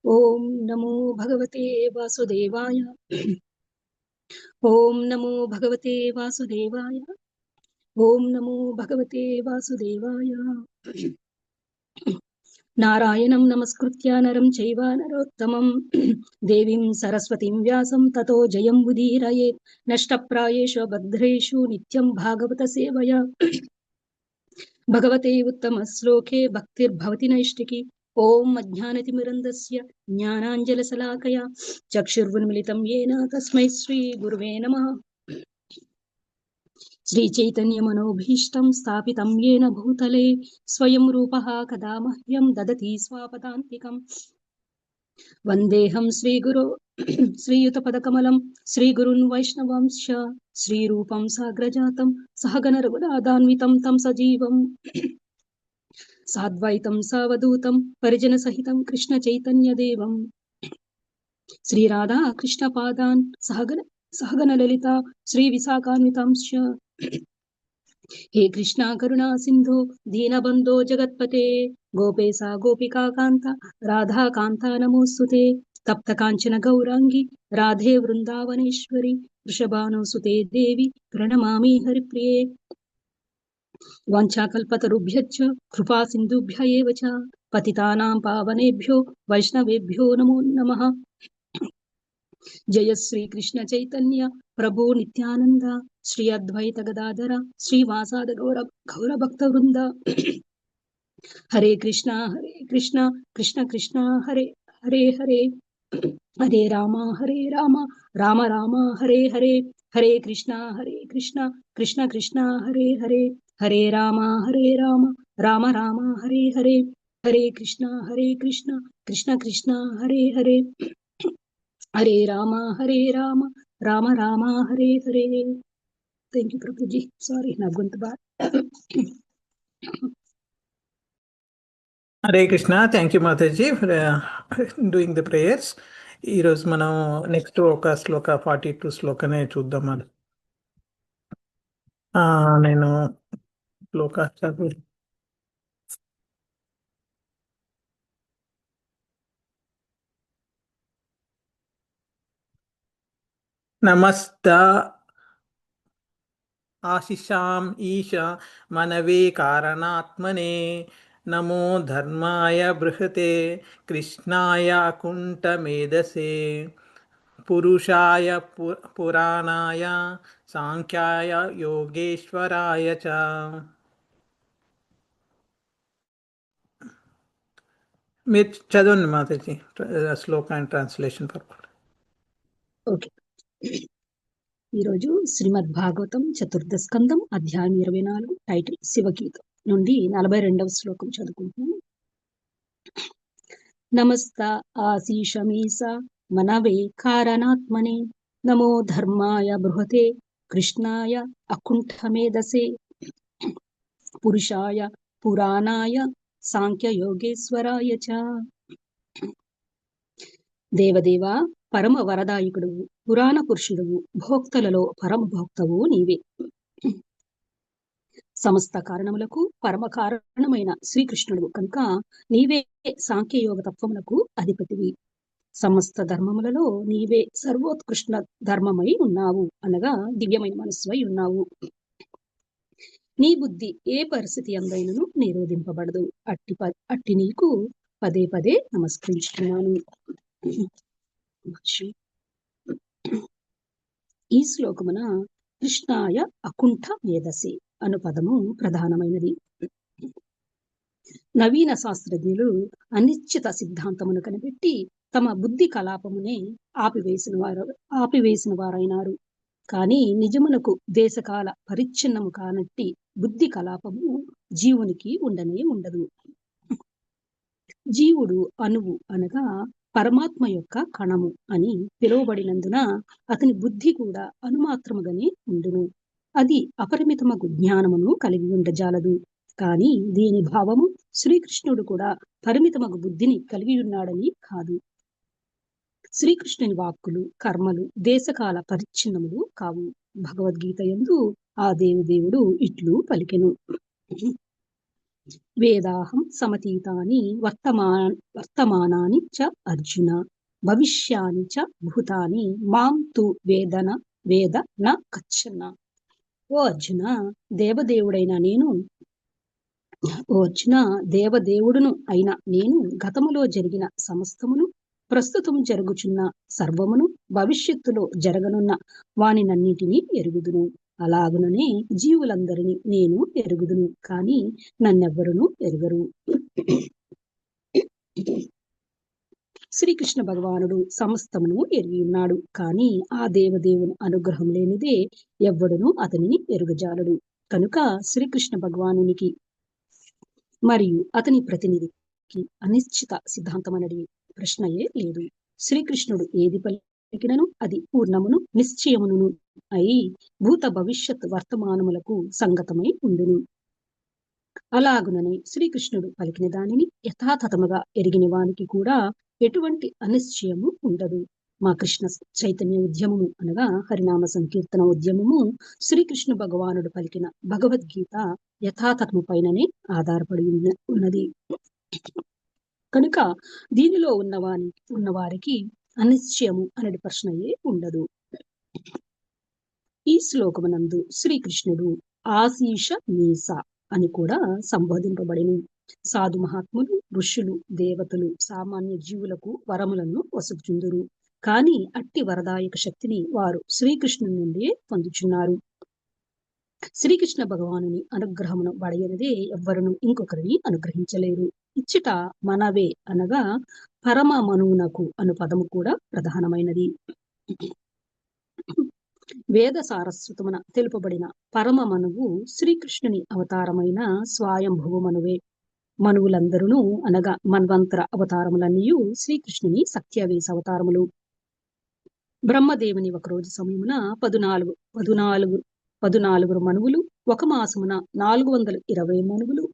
ఓం నమో భగవతే వాసుదేవాయ. ఓం నమో భగవతే వాసుదేవాయ. ఓం నమో భగవతే వాసుదేవాయ. నారాయణం నమస్కృత్య నరం చైవ నరోత్తమం దేవీం సరస్వతీం వ్యాసం తతో జయం ఉదీరయేత్. నష్టప్రాయేషు భద్రేషు నిత్యం భాగవత సేవయా భగవతే ఉత్తమ శ్లోకే భక్తిర్భవతి నైష్టికి. ఓం అజ్ఞానతిమిరంధస్య జ్ఞానాంజలశలాకయా చక్షుర్వున్మిళితం యేన తస్మై శ్రీ గురువే నమః. శ్రీచైతన్యమనోభీష్టం స్థాపితం యేన భూతలే స్వయం రూపః కదా మహ్యం దదతి స్వాపదాంతికం. వందేహం శ్రీగురో శ్రీయుతపదకమలం శ్రీగురున్ వైష్ణవాంశ శ్రీరూపం సాగ్రజాతం సహగణ రఘునాథాన్వితం తం సజీవం సాద్వైతం సావధూతం పరిజన సహితం కృష్ణ చైతన్య దేవం శ్రీ రాధా కృష్ణ పాదాన్ సహగణ లలిత శ్రీ విశాఖాన్వితాంశ. హే కృష్ణ కరుణా సింధో దీనబంధో జగత్పతే గోపేశా గోపికా కాంత రాధా కాంత నమోస్తుతే. తప్త కాంచన గౌరాంగి రాధే వృందావనేశ్వరి వృషభానుసుతే దేవి ప్రణమామి హరిప్రియే. వాంఛాకల్పతరుభ్యశ్చ కృపా సింధుభ్య ఏవ చ పతితానాం పావనేభ్యో వైష్ణవేభ్యో నమో నమః. జయ శ్రీ కృష్ణ చైతన్య ప్రభు నిత్యానంద శ్రీ అద్వైత గదాధర శ్రీవాసాద గౌర భక్త వృంద. హరే కృష్ణ కృష్ణ కృష్ణ హరే హరే హరే హరే రామ రామ రామ హరే హరే. హరే కృష్ణ కృష్ణ కృష్ణ హరే హరే హరే రామ రామ రామ హరే హరే. హరే కృష్ణ కృష్ణ కృష్ణ హరే హరే హరే రామ రామ రామ హరే హరే. థ్యాంక్ యూ ప్రభుజీ. సారీ నా గొంతు బాగా. హరే కృష్ణ. థ్యాంక్ యూ మాతాజీ ఫర్ డూయింగ్ ద ప్రేయర్స్. ఈరోజు మనం నెక్స్ట్ ఒక శ్లోక 42 శ్లోకనే చూద్దాం. మనం నేను శ్లోక చదువు. నమస్త ఆశిషాం ఈశ మనవే కారణాత్మనే నమో ధర్మాయ బృహతే కృష్ణాయ కుంఠమేధసే పురుషాయ పురాణాయ సాంఖ్యాయ యోగేశ్వరాయ చ. మీరు చదవండి మాతాజీ శ్లోక అండ్ ట్రాన్స్లేషన్ పర్పస్. ఓకే. ఈరోజు శ్రీమద్ భాగవతం చతుర్థ స్కందం అధ్యాయం 24 టైటిల్ శివగీతం నుండి 42వ శ్లోకం చదువుకుంటున్నాను. నమస్త ఆశీషమీస మనవే కారణాత్మనే నమో ధర్మాయ బృహతే కృష్ణాయ అకుంఠమేధసే పురుషాయ పురాణాయ సాంఖ్య యోగేశ్వరాయ చ. దేవదేవా పరమ వరదాయకుడువు, పురాణ పురుషుడువు, భోక్తలలో పరమ భోక్తవు నీవే. సమస్త కారణములకు పరమ కారణమైన శ్రీకృష్ణుడు కనుక నీవే సాంఖ్యయోగ తత్వములకు అధిపతివి. సమస్త ధర్మములలో నీవే సర్వోత్కృష్ణ ధర్మమై ఉన్నావు, అనగా దివ్యమైన మనస్సువై ఉన్నావు. నీ బుద్ధి ఏ పరిస్థితి అందైనను నిరోధింపబడదు. అట్టి నీకు పదే పదే నమస్కరించుతున్నాను. ఈ శ్లోకమున కృష్ణాయ అకుంఠ మేధసే అను పదము ప్రధానమైనది. నవీన శాస్త్రజ్ఞులు అనిశ్చిత సిద్ధాంతమును కనిపెట్టి తమ బుద్ధి కలాపమునే ఆపివేసిన వారైనారు. కానీ నిజమునకు దేశకాల పరిచ్ఛిన్నము కానట్టి బుద్ధి కలాపము జీవునికి ఉండనే ఉండదు. జీవుడు అణువు అనగా పరమాత్మ యొక్క కణము అని పిలువబడినందున అతని బుద్ధి కూడా అణుమాత్రముగానే ఉండును. అది అపరిమితమగు జ్ఞానమును కలిగి ఉండజాలదు. కానీ దీని భావము శ్రీకృష్ణుడు కూడా పరిమితమగు బుద్ధిని కలిగి ఉన్నాడని కాదు. శ్రీకృష్ణుని వాక్కులు కర్మలు దేశకాల పరిచ్ఛిన్నములు కావు. భగవద్గీత యందు ఆ దేవుడు ఇట్లు పలికెను. వేదాహం సమతీతాని వర్తమానాని చ అర్జున భవిష్యాని చ భూతాని మాం తు వేద న కచ్చన. ఓ అర్జున, దేవదేవుడైన నేను ఓ అర్జున దేవదేవుడును అయిన నేను గతములో జరిగిన సమస్తమును, ప్రస్తుతం జరుగుచున్న సర్వమును, భవిష్యత్తులో జరగనున్న వానినన్నిటినీ ఎరుగుదును. అలాగుననే జీవులందరినీ నేను ఎరుగుదును, కానీ నన్నెవ్వరును ఎరుగరు. శ్రీకృష్ణ భగవానుడు సమస్తమును ఎరిగి ఉన్నాడు, కానీ ఆ దేవదేవుని అనుగ్రహం లేనిదే ఎవ్వడును అతనిని ఎరుగజాలడు. కనుక శ్రీకృష్ణ భగవానునికి మరియు అతని ప్రతినిధికి అనిశ్చిత సిద్ధాంతమనడి ప్రశ్నయే లేదు. శ్రీకృష్ణుడు ఏది పలికినను అది పూర్ణమును నిశ్చయమును అయి భూత భవిష్యత్ వర్తమానములకు సంగతమై ఉండును. అలాగుననే శ్రీకృష్ణుడు పలికిన దానిని యథాతథముగా ఎరిగిన వానికి కూడా ఎటువంటి అనిశ్చయము ఉండదు. మా కృష్ణ చైతన్య ఉద్యమము అనగా హరినామ సంకీర్తన ఉద్యమము శ్రీకృష్ణ భగవానుడు పలికిన భగవద్గీత యథాతథము పైననే ఆధారపడి ఉన్నది. కనుక దీనిలో ఉన్నవారికి అనిశ్చయము అనేది ప్రశ్నయే ఉండదు. ఈ శ్లోకమునందు శ్రీకృష్ణుడు ఆశీష మీస అని కూడా సంబోధింపబడిను. సాధు మహాత్ములు, ఋషులు, దేవతలు, సామాన్య జీవులకు వరములను వసుచుందురు, కానీ అట్టి వరదాయక శక్తిని వారు శ్రీకృష్ణుని నుండి పొందుచున్నారు. శ్రీకృష్ణ భగవానుని అనుగ్రహమును బడయనిదే ఎవ్వరును ఇంకొకరిని అనుగ్రహించలేరు. ఇచ్చట మనవే అనగా పరమ మనువునకు అను పదము కూడా ప్రధానమైనది. వేద సారస్వతమున తెలుపబడిన పరమ మనువు శ్రీకృష్ణుని అవతారమైన స్వయంభువ మనువే. మనువులందరూ అనగా మన్వంతర అవతారములన్నీ శ్రీకృష్ణుని సత్యవేశ అవతారములు. బ్రహ్మదేవుని ఒకరోజు సమయమున 14 మనువులు, ఒక మాసమున 420 మనువులు,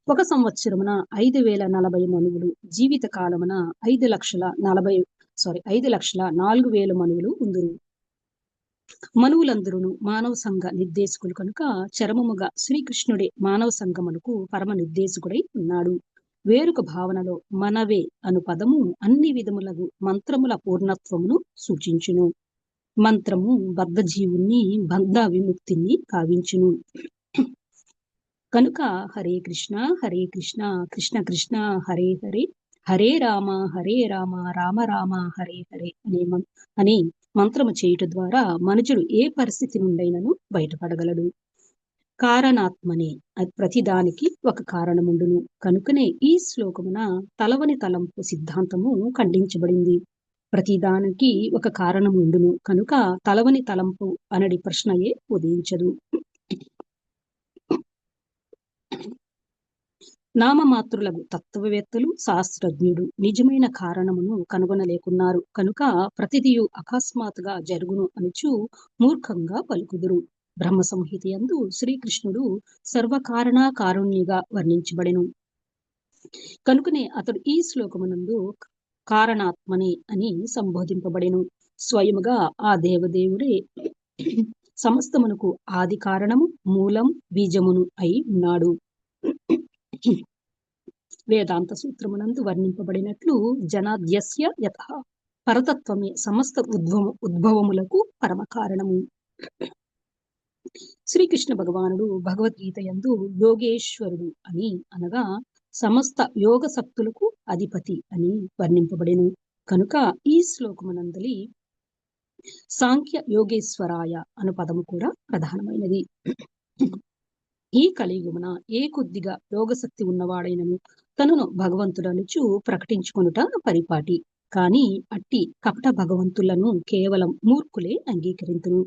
ఒక సంవత్సరమున 5040 మనువులు, జీవిత కాలమున 5,04,000 మనువులు ఉందురు. మనువులందరూ మానవ సంఘ నిర్దేశకులు కనుక చరమముగా శ్రీకృష్ణుడే మానవ సంఘమునకు పరమ నిర్దేశకుడై ఉన్నాడు. వేరొక భావనలో మనవే అను పదము అన్ని విధములకు మంత్రముల పూర్ణత్వమును సూచించును. మంత్రము బద్ధజీవుణ్ణి బంధ విముక్తిని కావించును. కనుక హరే కృష్ణ కృష్ణ కృష్ణ హరే హరే, హరే రామ రామ రామ హరే హరే అనే మంత్రము చేయుట ద్వారా మనుషుడు ఏ పరిస్థితి నుండైనను బయటపడగలడు. కారణాత్మనే ప్రతిదానికి ఒక కారణముండును. కనుకనే ఈ శ్లోకమున తలవని తలంపు సిద్ధాంతము ఖండించబడింది. ప్రతిదానికి ఒక కారణం ఉండును కనుక తలవని తలంపు అనడి ప్రశ్నయే ఉదయించదు. నామమాత్రులకు తత్వవేత్తలు, శాస్త్రజ్ఞుడు నిజమైన కారణమును కనుగొనలేకున్నారు కనుక ప్రతిదియు అకస్మాత్తుగా జరుగును అనుచు మూర్ఖంగా పలుకుదురు. బ్రహ్మ సంహిత యందు శ్రీకృష్ణుడు సర్వకారణ కారుణ్యగా వర్ణించబడెను. కనుకనే అతడు ఈ శ్లోకమునందు కారణాత్మనే అని సంబోధింపబడెను. స్వయముగా ఆ దేవదేవుడే సమస్తమునకు ఆది కారణము, మూలం, బీజమును అయి ఉన్నాడు. వేదాంత సూత్రమునందు వర్ణింపబడినట్లు జనాద్యస్య యతః పరతత్వమే సమస్త ఉద్భవములకు పరమ కారణము. శ్రీకృష్ణ భగవానుడు భగవద్గీత యందు యోగేశ్వరుడు అని అనగా సమస్త యోగ శక్తులకు అధిపతి అని వర్ణింపబడెను. కనుక ఈ శ్లోకమునందలి సాంఖ్య యోగేశ్వరాయ అను పదము కూడా ప్రధానమైనది. ఈ కలియుగమున ఏ కొద్దిగా యోగశక్తి ఉన్నవాడైనను తనను భగవంతుడనుచు ప్రకటించుకొనుట పరిపాటి. కాని అట్టి కపట భగవంతులను కేవలం మూర్ఖులే అంగీకరింతును.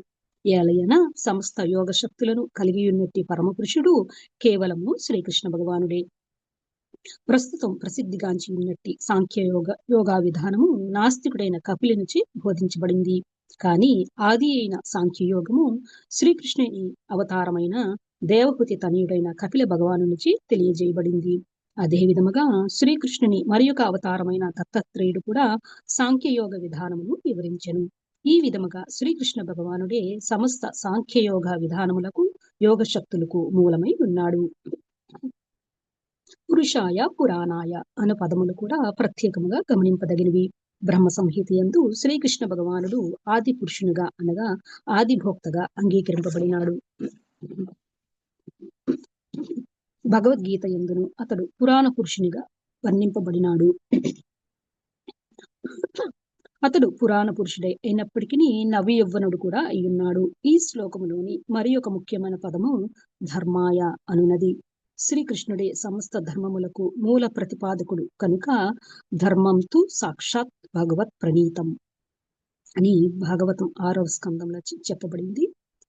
ఏలయన సమస్త యోగ శక్తులను కలిగి ఉన్నట్టి పరమపురుషుడు కేవలము శ్రీకృష్ణ భగవానుడే. ప్రస్తుతం ప్రసిద్ధిగాంచి ఉన్నట్టి యోగా విధానము నాస్తికుడైన కపిల నుంచి బోధించబడింది. కానీ ఆది అయిన సాంఖ్యయోగము శ్రీకృష్ణుని అవతారమైన దేవహూతి తనయుడైన కపిల భగవాను నుంచి తెలియజేయబడింది. అదే విధముగా శ్రీకృష్ణుని మరి ఒక అవతారమైన దత్తాత్రేయుడు కూడా సాంఖ్యయోగ విధానమును వివరించెను. ఈ విధముగా శ్రీకృష్ణ భగవానుడే సమస్త సాంఖ్యయోగ విధానములకు యోగ శక్తులకు మూలమై ఉన్నాడు. పురుషాయ పురాణాయ అను పదములు కూడా ప్రత్యేకముగా గమనింపదగినవి. బ్రహ్మ సంహిత యందు శ్రీకృష్ణ భగవానుడు ఆది పురుషునిగా అనగా ఆదిభోక్తగా అంగీకరింపబడినాడు. భగవద్గీత యందును అతడు పురాణ పురుషునిగా వర్ణింపబడినాడు. అతడు పురాణ పురుషుడే అయినప్పటికీ నవి యవ్వనుడు కూడా అయ్యున్నాడు. ఈ శ్లోకములోని మరి ఒక ముఖ్యమైన పదము ధర్మాయ అనున్నది. శ్రీకృష్ణుడే సమస్త ధర్మములకు మూల ప్రతిపాదకుడు కనుక ధర్మంతు సాక్షాత్ భగవత్ ప్రణీతం అని భాగవతం 6వ స్కందంలో చెప్పబడింది.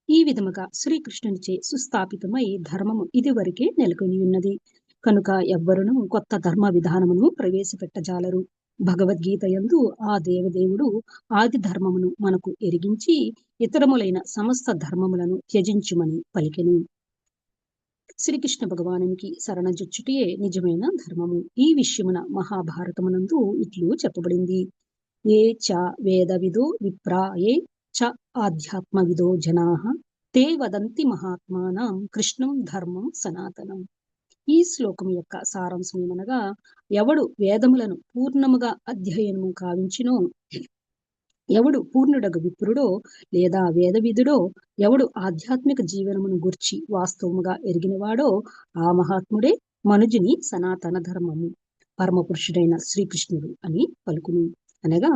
ఈ విధముగా శ్రీకృష్ణునిచే సుస్థాపితమై ధర్మము ఇదివరకే నెలకొని ఉన్నది కనుక ఎవ్వరును కొత్త ధర్మ విధానమును ప్రవేశపెట్టజాలరు. భగవద్గీత యందు ఆ దేవదేవుడు ఆది ధర్మమును మనకు ఎరిగించి ఇతరములైన సమస్త ధర్మములను త్యజించుమని పలికెను. శ్రీకృష్ణ భగవానునికి శరణజొచ్చుటయే నిజమైన ధర్మము. ఈ విషయమున మహాభారతమునందు ఇట్లు చెప్పబడింది. ఏ చ వేదవిదో విప్రా ఏ చ ఆధ్యాత్మవిదో జనాః తే వదంతి మహాత్మానాం కృష్ణం ధర్మం సనాతనం. ఈ శ్లోకం యొక్క సారాంశం ఏమనగా, ఎవడు వేదములను పూర్ణముగా అధ్యయనము కావించినో, ఎవడు పూర్ణుడగు విప్రుడో లేదా వేదవిధుడో, ఎవడు ఆధ్యాత్మిక జీవనమును గుర్చి వాస్తవముగా ఎరిగినవాడో ఆ మహాత్ముడే మనుజుని సనాతన ధర్మము పరమపురుషుడైన శ్రీకృష్ణుడు అని పలుకును. అనగా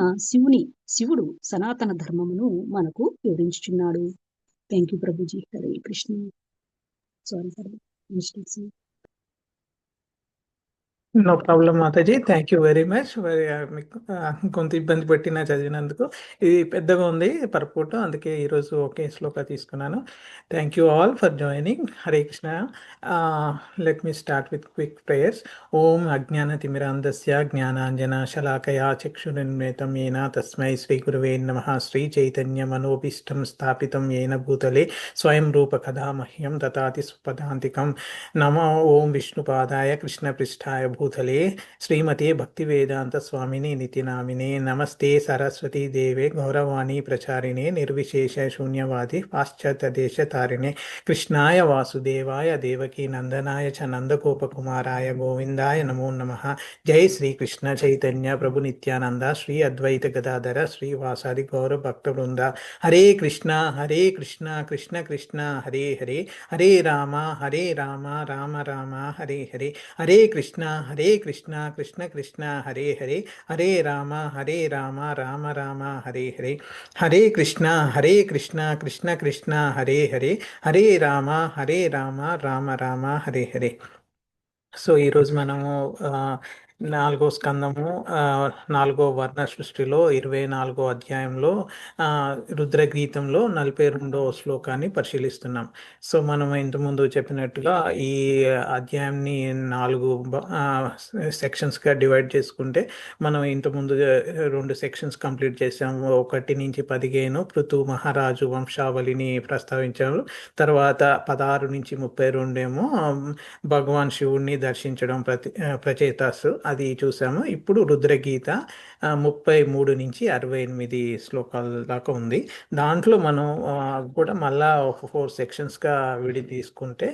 శివుడు సనాతన ధర్మమును మనకు వివరించుచున్నాడు. Thank you Prabhuji. Hare Krishna. Sorry for mistakes. No problem Mataji, thank you very much. మీకు కొంత ఇబ్బంది పెట్టిన చదివినందుకు. ఇది పెద్దగా ఉంది పరపూట, అందుకే ఈరోజు ఒకే శ్లోక తీసుకున్నాను. Thank you all for joining. Hare Krishna. Let me start with quick prayers. ఓం అజ్ఞానతిమిరాంధస్య జ్ఞానాంజన శలాకయా చక్షురున్మిలితం येन తస్మై శ్రీ గురవే నమః. శ్రీ చైతన్య మనోభీష్టం స్థాపితం येन భూతలే స్వయం రూప కథా మహ్యం దదాతి సుపదాంతికం. నమో ఓం విష్ణుపాదాయ కృష్ణపృష్ఠాయ భూతలే శ్రీమతే భక్తివేదాంత స్వామిని నితినామినే. నమస్తే సరస్వతీ దేవే గౌరవాణి ప్రచారిణే నిర్విశేష శూన్యవాది పాశ్చాత్య దేశ తారిణే. కృష్ణాయ వాసుదేవాయ దేవకీ నందనాయ చ నందగోపకుమారాయ గోవిందాయ నమో నమః. జై శ్రీకృష్ణ చైతన్య ప్రభు నిత్యానంద శ్రీ అద్వైత గదాధర శ్రీ వాసాది గౌర భక్త బృంద. హరే కృష్ణ కృష్ణ కృష్ణ హరే హరే, హరే రామ రామ రామ హరే హరే, హరే కృష్ణ కృష్ణ కృష్ణ హరే హరే, హరే రామ రామ రామ హరే హరే, హరే కృష్ణ కృష్ణ కృష్ణ హరే హరే, హరే రామ రామ రామ హరే హరే. సో ఈరోజు మనము 4వ స్కందము 4వ వర్ణ సృష్టిలో 24వ అధ్యాయంలో రుద్రగీతంలో 42వ శ్లోకాన్ని పరిశీలిస్తున్నాం. సో మనం ఇంతకుముందు చెప్పినట్టుగా ఈ అధ్యాయాన్ని 4 సెక్షన్స్గా డివైడ్ చేసుకుంటే మనం ఇంతకుముందు 2 సెక్షన్స్ కంప్లీట్ చేసాము. 1 నుంచి 15 పృథు మహారాజు వంశావళిని ప్రస్తావించాము. తర్వాత 16 నుంచి 32 ఏమో భగవాన్ శివుణ్ణి దర్శించడం ప్రచేతాసు అది చూసాము. ఇప్పుడు రుద్రగీత 33 నుంచి 68 శ్లోకాల దాకా ఉంది. దాంట్లో మనం కూడా మళ్ళా 4 సెక్షన్స్గా విడి తీసుకుంటే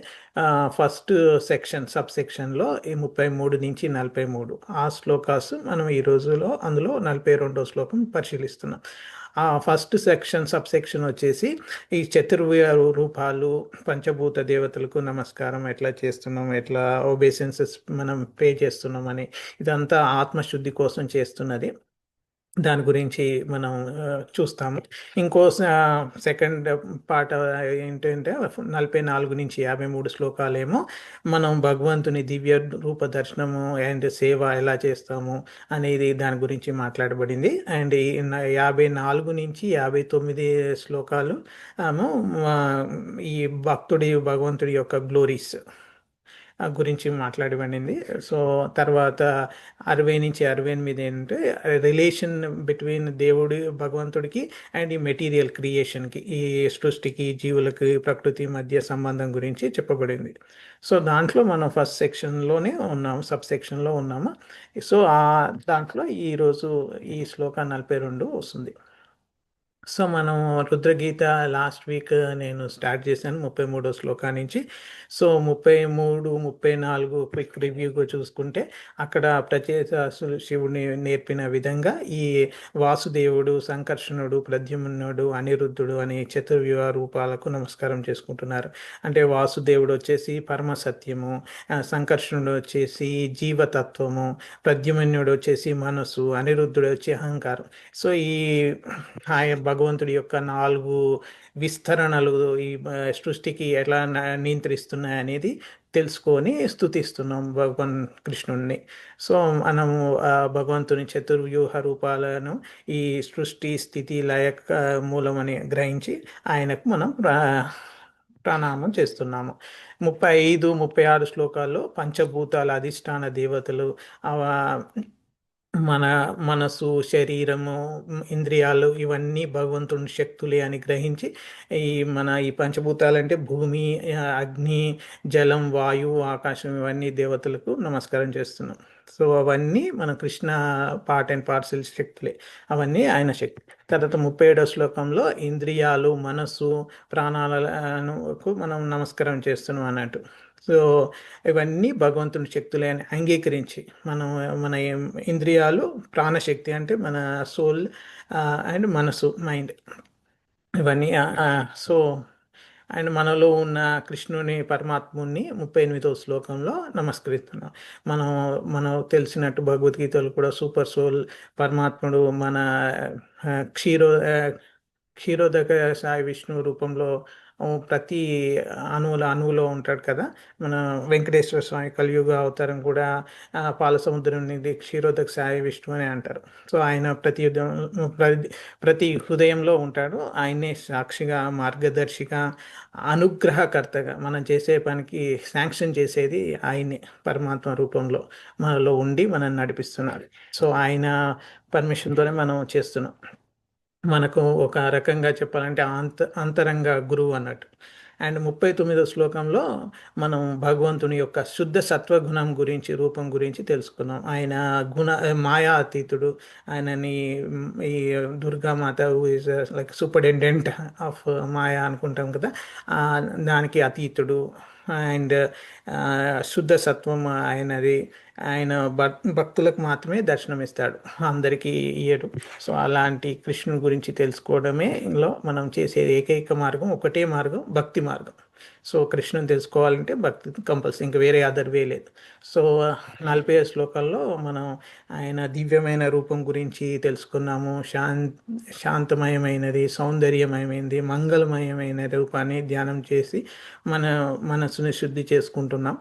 ఫస్ట్ సెక్షన్ సబ్ సెక్షన్లో 33 నుంచి 43 ఆ శ్లోకాస్ మనం ఈ రోజులో అందులో 42వ శ్లోకం పరిశీలిస్తున్నాం. ఆ ఫస్ట్ సెక్షన్ సబ్ సెక్షన్ వచ్చేసి ఈ చతుర్వ్య రూపాలు పంచభూత దేవతలకు నమస్కారం ఎట్లా చేస్తున్నాం, ఎట్లా ఒబేసెన్సెస్ మనం పే చేస్తున్నాం అని, ఇదంతా ఆత్మశుద్ధి కోసం చేస్తున్నది. దాని గురించి మనం చూస్తాము. ఇంకో సెకండ్ పార్ట్ ఏంటంటే 44 నుంచి 53 శ్లోకాలేమో మనం భగవంతుని దివ్య రూప దర్శనము అండ్ సేవ ఎలా చేస్తాము అనేది దాని గురించి మాట్లాడబడింది. అండ్ 54 నుంచి 59 శ్లోకాలు ఈ భగవంతుడి యొక్క గ్లోరీస్ గురించి మాట్లాడబడింది. సో తర్వాత 60 నుంచి 68 ఏంటంటే రిలేషన్ బిట్వీన్ భగవంతుడికి అండ్ ఈ మెటీరియల్ క్రియేషన్కి, ఈ సృష్టికి, జీవులకి, ప్రకృతి మధ్య సంబంధం గురించి చెప్పబడింది. సో దాంట్లో మనం ఫస్ట్ సెక్షన్లోనే ఉన్నాము, సబ్ సెక్షన్లో ఉన్నాము. సో దాంట్లో ఈరోజు ఈ శ్లోక 42 వస్తుంది. సో మనం రుద్రగీత లాస్ట్ వీక్ నేను స్టార్ట్ చేశాను 33 శ్లోకా నుంచి. సో 33, 34 క్విక్ రివ్యూగా చూసుకుంటే అక్కడ ప్రచేతాసులు శివుని నేర్పిన విధంగా ఈ వాసుదేవుడు, సంకర్షణుడు, ప్రద్యుమ్నుడు, అనిరుద్ధుడు అనే చతుర్వ్యూహ రూపాలకు నమస్కారం చేసుకుంటున్నారు. అంటే వాసుదేవుడు వచ్చేసి పరమసత్యము, సంకర్షణుడు వచ్చేసి జీవతత్వము, ప్రద్యుమ్నుడు వచ్చేసి మనసు, అనిరుద్ధుడు వచ్చి అహంకారం. సో ఈ భగవంతుడి యొక్క 4 విస్తరణలు ఈ సృష్టికి ఎలా నియంత్రిస్తున్నాయి అనేది తెలుసుకొని స్తుతిస్తున్నాం భగవాన్ కృష్ణుడిని. సో మనము భగవంతుని చతుర్వ్యూహ రూపాలను ఈ సృష్టి స్థితి లయ మూలమని గ్రహించి ఆయనకు మనం ప్రణామం చేస్తున్నాము. 35, 36 శ్లోకాల్లో పంచభూతాల అధిష్టాన దేవతలు, మన మనసు, శరీరము, ఇంద్రియాలు ఇవన్నీ భగవంతుని శక్తులే అని గ్రహించి ఈ పంచభూతాలంటే భూమి, అగ్ని, జలం, వాయువు, ఆకాశం ఇవన్నీ దేవతలకు నమస్కారం చేస్తున్నాం. సో అవన్నీ మన కృష్ణ పార్ట్ అండ్ పార్సల్ శక్తులే, అవన్నీ ఆయన శక్తి. తర్వాత 37వ శ్లోకంలో ఇంద్రియాలు, మనసు, ప్రాణాలకు మనం నమస్కారం చేస్తున్నాం అన్నట్టు. సో ఇవన్నీ భగవంతుని శక్తులే అని అంగీకరించి మనం మన ఇంద్రియాలు ప్రాణశక్తి అంటే మన సోల్ అండ్ మనసు, మైండ్ ఇవన్నీ. సో అండ్ మనలో ఉన్న కృష్ణుని పరమాత్ముని 38వ శ్లోకంలో నమస్కరిస్తున్నాం. మనం మనం తెలిసినట్టు భగవద్గీతలు కూడా సూపర్ సోల్ పరమాత్ముడు మన క్షీరో క్షీరోదక సాయి విష్ణు రూపంలో ప్రతి అణువులో ఉంటాడు కదా. మన వెంకటేశ్వర స్వామి కలియుగ అవతారం కూడా పాల సముద్రం నుండి క్షీరోదక సాయి విష్ణు అని అంటారు. సో ఆయన ప్రతి హృదయంలో ఉంటాడు. ఆయనే సాక్షిగా, మార్గదర్శిగా, అనుగ్రహకర్తగా మనం చేసే పనికి శాంక్షన్ చేసేది ఆయనే పరమాత్మ రూపంలో మనలో ఉండి మనల్ని నడిపిస్తున్నాడు. సో ఆయన పర్మిషన్తోనే మనం చేస్తున్నాం. మనకు ఒక రకంగా చెప్పాలంటే అంతరంగ గురువు అన్నట్టు. అండ్ 39వ శ్లోకంలో మనం భగవంతుని యొక్క శుద్ధ సత్వగుణం గురించి, రూపం గురించి తెలుసుకున్నాం. ఆయన మాయా అతీతుడు. ఆయనని ఈ దుర్గామాత is like superintendent of maya అనుకుంటాం కదా, దానికి అతీతుడు. అండ్ శుద్ధ సత్వం ఆయనది. ఆయన భక్తులకు మాత్రమే దర్శనమిస్తాడు, అందరికీ ఇయ్యడు. సో అలాంటి కృష్ణుని గురించి తెలుసుకోవడమే మనం చేసే ఏకైక మార్గం, ఒకటే మార్గం, భక్తి మార్గం. సో కృష్ణుని తెలుసుకోవాలంటే భక్తి కంపల్సరీ, ఇంకా వేరే అదర్ వే లేదు. సో 40 శ్లోకాల్లో మనం ఆయన దివ్యమైన రూపం గురించి తెలుసుకున్నాము. శాంతమయమైనది, సౌందర్యమయమైనది, మంగళమయమైన రూపాన్ని ధ్యానం చేసి మన మనసుని శుద్ధి చేసుకుంటున్నాం.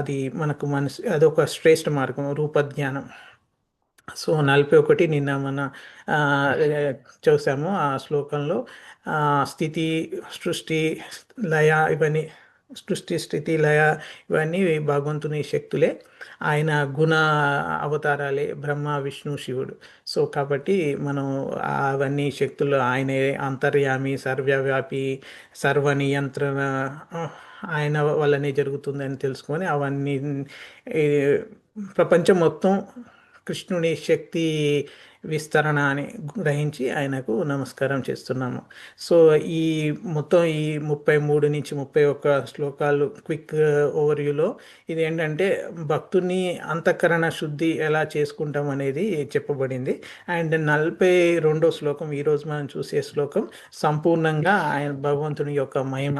అది మనకు అదొక శ్రేష్ఠ మార్గం, రూపధ్యానం. సో 41 నిన్న మన చూసాము. ఆ శ్లోకంలో స్థితి, సృష్టి, లయ ఇవన్నీ, సృష్టి, స్థితి, లయ ఇవన్నీ భగవంతుని శక్తులే. ఆయన గుణ అవతారాలే బ్రహ్మ, విష్ణు, శివుడు. సో కాబట్టి మనం అవన్నీ శక్తులు ఆయనే అంతర్యామి, సర్వవ్యాపి, సర్వనియంత్రణ ఆయన వల్లనే జరుగుతుందని తెలుసుకొని అవన్నీ ప్రపంచం మొత్తం కృష్ణుని శక్తి విస్తరణ అని గ్రహించి ఆయనకు నమస్కారం చేస్తున్నాము. సో ఈ మొత్తం ఈ 33 నుంచి 31 శ్లోకాలు క్విక్ ఓవర్వ్యూలో ఇది ఏంటంటే భక్తుని అంతఃకరణ శుద్ధి ఎలా చేసుకుంటాం అనేది చెప్పబడింది. అండ్ 42వ శ్లోకం, ఈరోజు మనం చూసే శ్లోకం సంపూర్ణంగా ఆయన భగవంతుని యొక్క మహిమ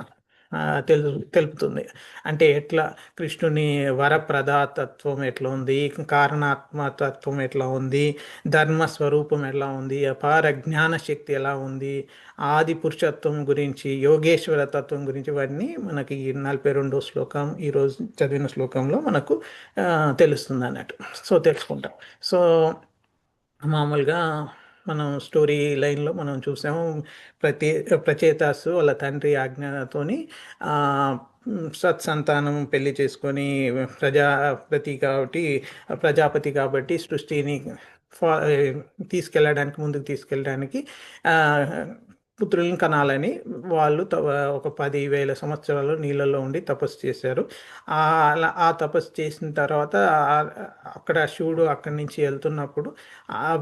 తెలుపుతుంది. అంటే ఎట్లా కృష్ణుని వరప్రదాతత్వం ఎట్లా ఉంది, కారణాత్మతత్వం ఎట్లా ఉంది, ధర్మ స్వరూపం ఎలా ఉంది, అపార జ్ఞాన శక్తి ఎలా ఉంది, ఆది పురుషత్వం గురించి, యోగేశ్వర తత్వం గురించి ఇవన్నీ మనకి 42వ శ్లోకం, ఈరోజు చదివిన శ్లోకంలో మనకు తెలుస్తుంది అన్నట్టు. సో తెలుసుకుంటాం. సో మామూలుగా మనం స్టోరీ లైన్లో మనం చూసాము, ప్రచేతాసు వాళ్ళ తండ్రి ఆజ్ఞతోని సత్సంతానం పెళ్లి చేసుకొని ప్రజాపతి కాబట్టి సృష్టిని ముందుకు తీసుకెళ్ళడానికి పుత్రులను కనాలని వాళ్ళు ఒక 10,000 సంవత్సరాలు నీళ్ళలో ఉండి తపస్సు చేశారు. ఆ తపస్సు చేసిన తర్వాత అక్కడ శివుడు అక్కడి నుంచి వెళ్తున్నప్పుడు